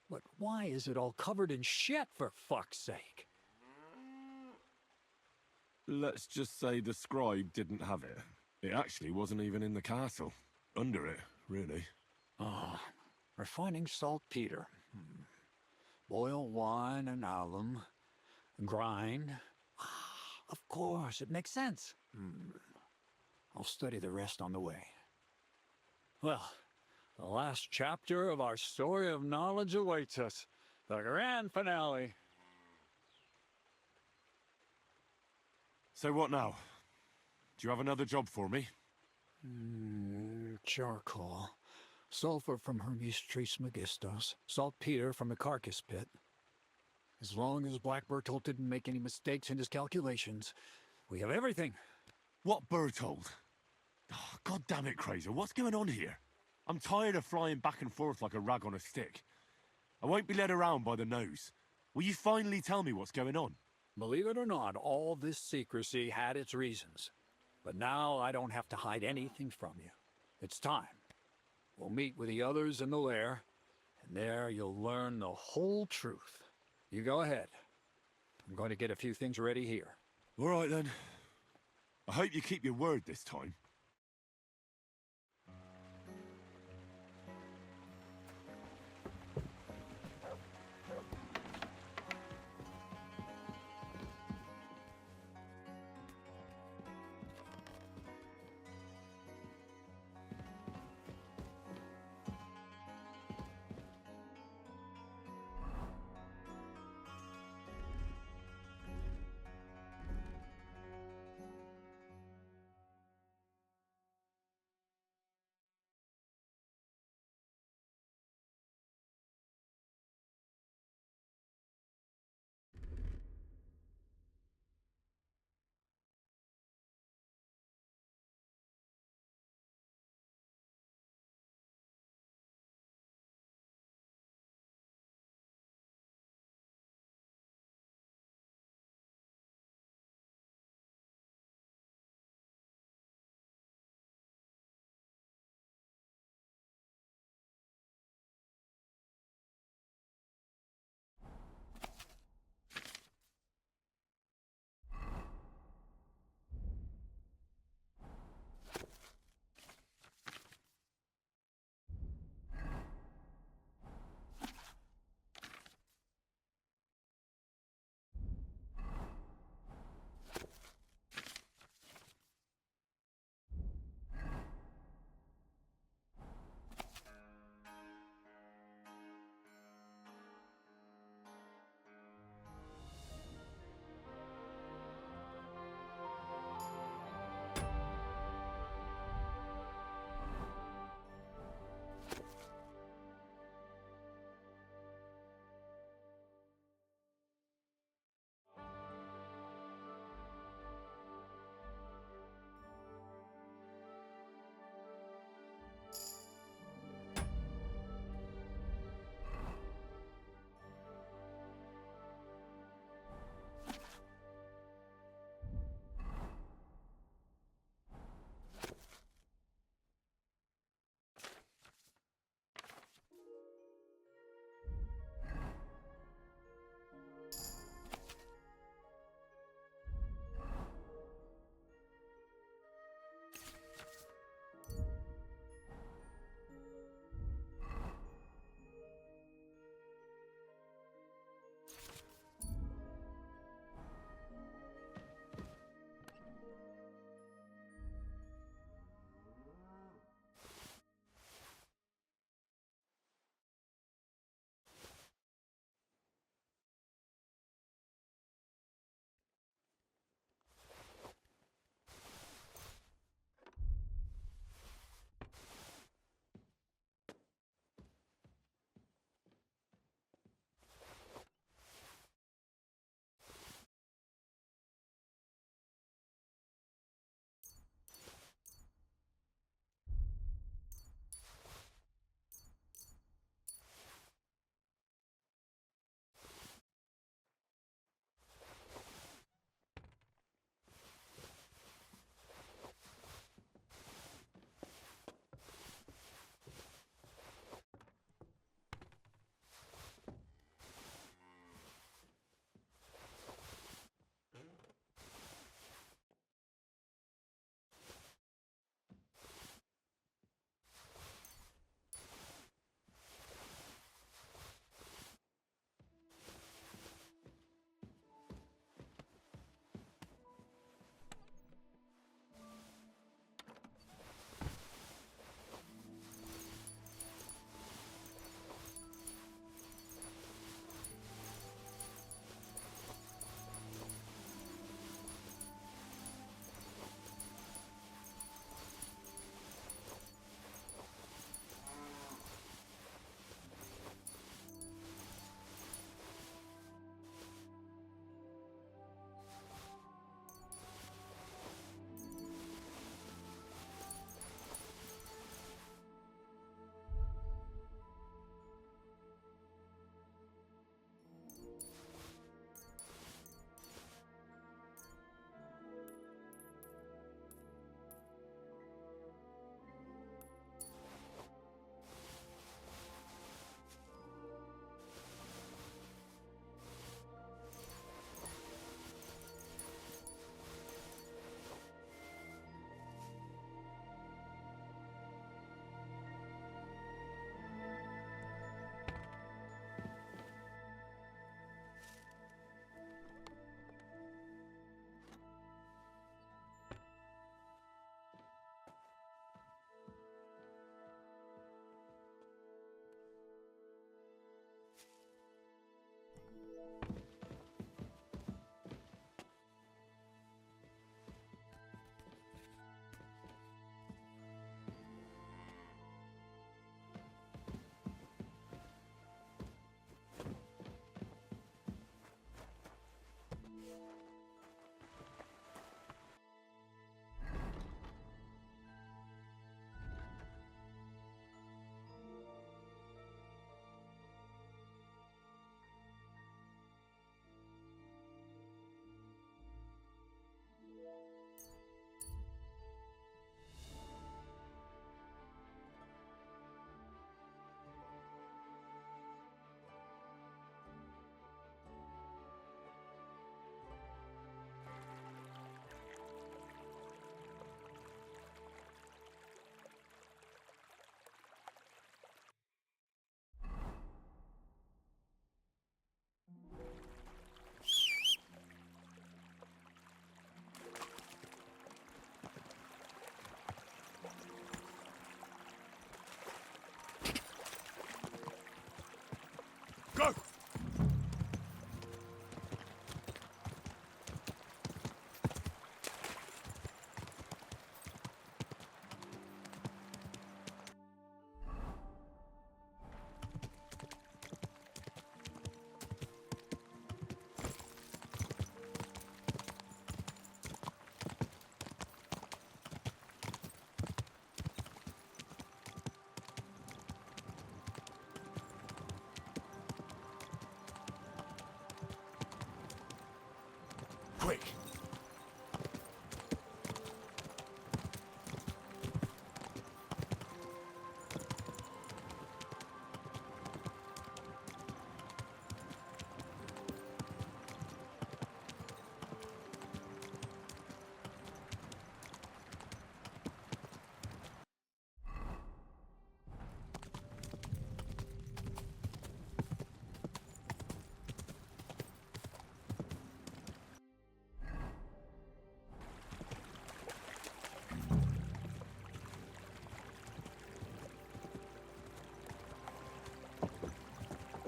[SPEAKER 16] But why is it all covered in shit, for fuck's sake?
[SPEAKER 10] Let's just say the scribe didn't have it. It actually wasn't even in the castle. Under it, really.
[SPEAKER 16] Oh, refining saltpeter. Boil wine and alum. Grind. Of course, it makes sense. I'll study the rest on the way. Well, the last chapter of our story of knowledge awaits us. The grand finale.
[SPEAKER 10] So what now? Do you have another job for me?
[SPEAKER 16] Charcoal. Sulfur from Hermes Trismegistos. Saltpeter from the carcass pit. As long as Black Bertolt didn't make any mistakes in his calculations, we have everything.
[SPEAKER 10] What Bertolt? Oh, God damn it, Kraser, what's going on here? I'm tired of flying back and forth like a rag on a stick. I won't be led around by the nose. Will you finally tell me what's going on?
[SPEAKER 16] Believe it or not, all this secrecy had its reasons. But now I don't have to hide anything from you. It's time. We'll meet with the others in the lair, and there you'll learn the whole truth. You go ahead. I'm going to get a few things ready here.
[SPEAKER 10] All right, then. I hope you keep your word this time.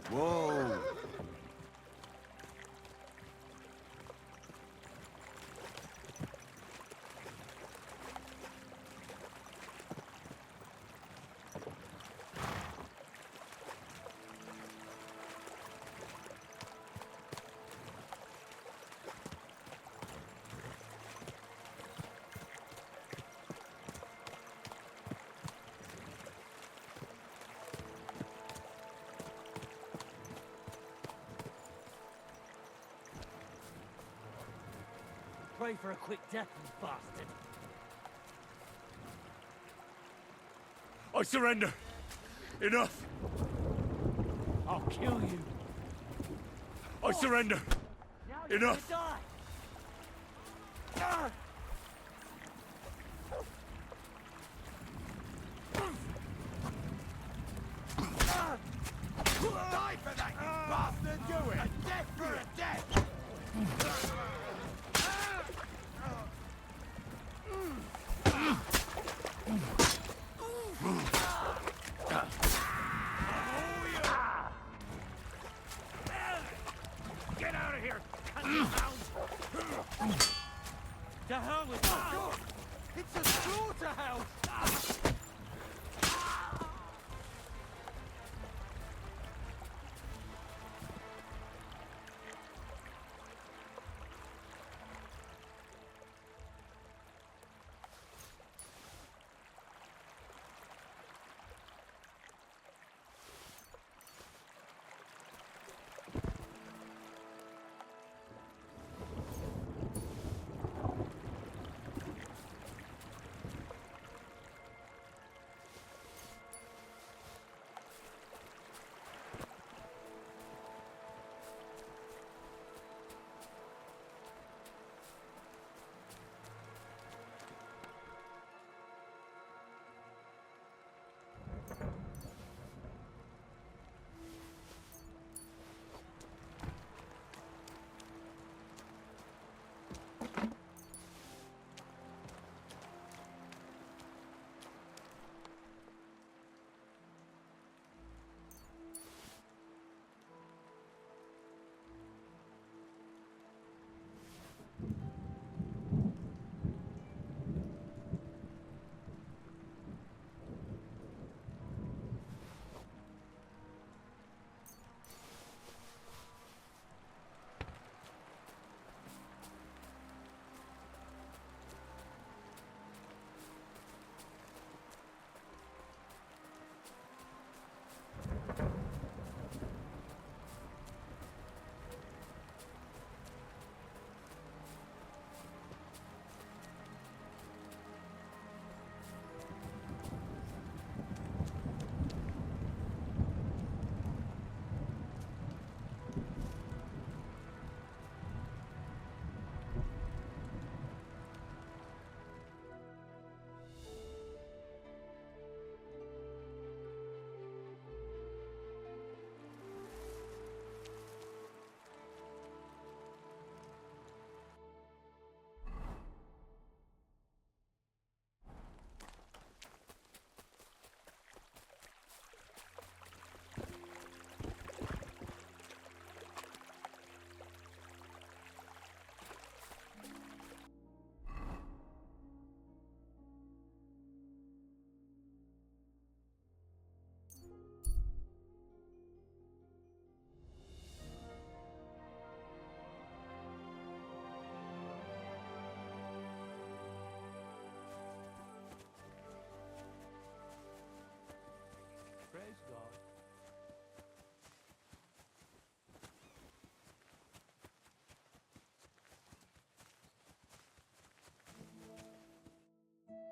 [SPEAKER 3] Whoa!
[SPEAKER 7] Pray for a quick death, you bastard.
[SPEAKER 10] I surrender. Enough.
[SPEAKER 7] I'll kill you.
[SPEAKER 10] I surrender.
[SPEAKER 7] You're
[SPEAKER 10] Enough.
[SPEAKER 7] gonna die. Ah!
[SPEAKER 3] Die for that, you bastard! Do it! A death for a death!
[SPEAKER 7] Get out of here! To hell with you! It's a slaughterhouse! Praise God.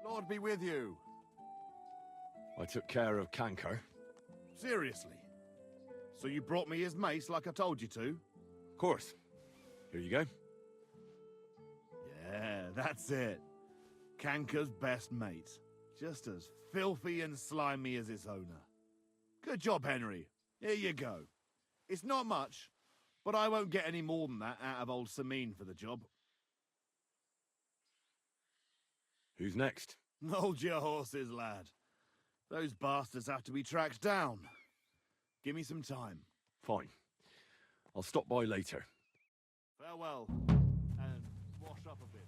[SPEAKER 3] Lord be with you.
[SPEAKER 10] I took care of Canker.
[SPEAKER 3] Seriously? So you brought me his mace like I told you to?
[SPEAKER 10] Of course. Here you go.
[SPEAKER 3] Yeah, that's it. Canker's best mate. Just as filthy and slimy as its owner. Good job, Henry. Here you go. It's not much, but I won't get any more than that out of old Sameen for the job.
[SPEAKER 10] Who's next?
[SPEAKER 3] Hold your horses, lad. Those bastards have to be tracked down. Give me some time.
[SPEAKER 10] Fine. I'll stop by later.
[SPEAKER 3] Farewell, and wash up a bit.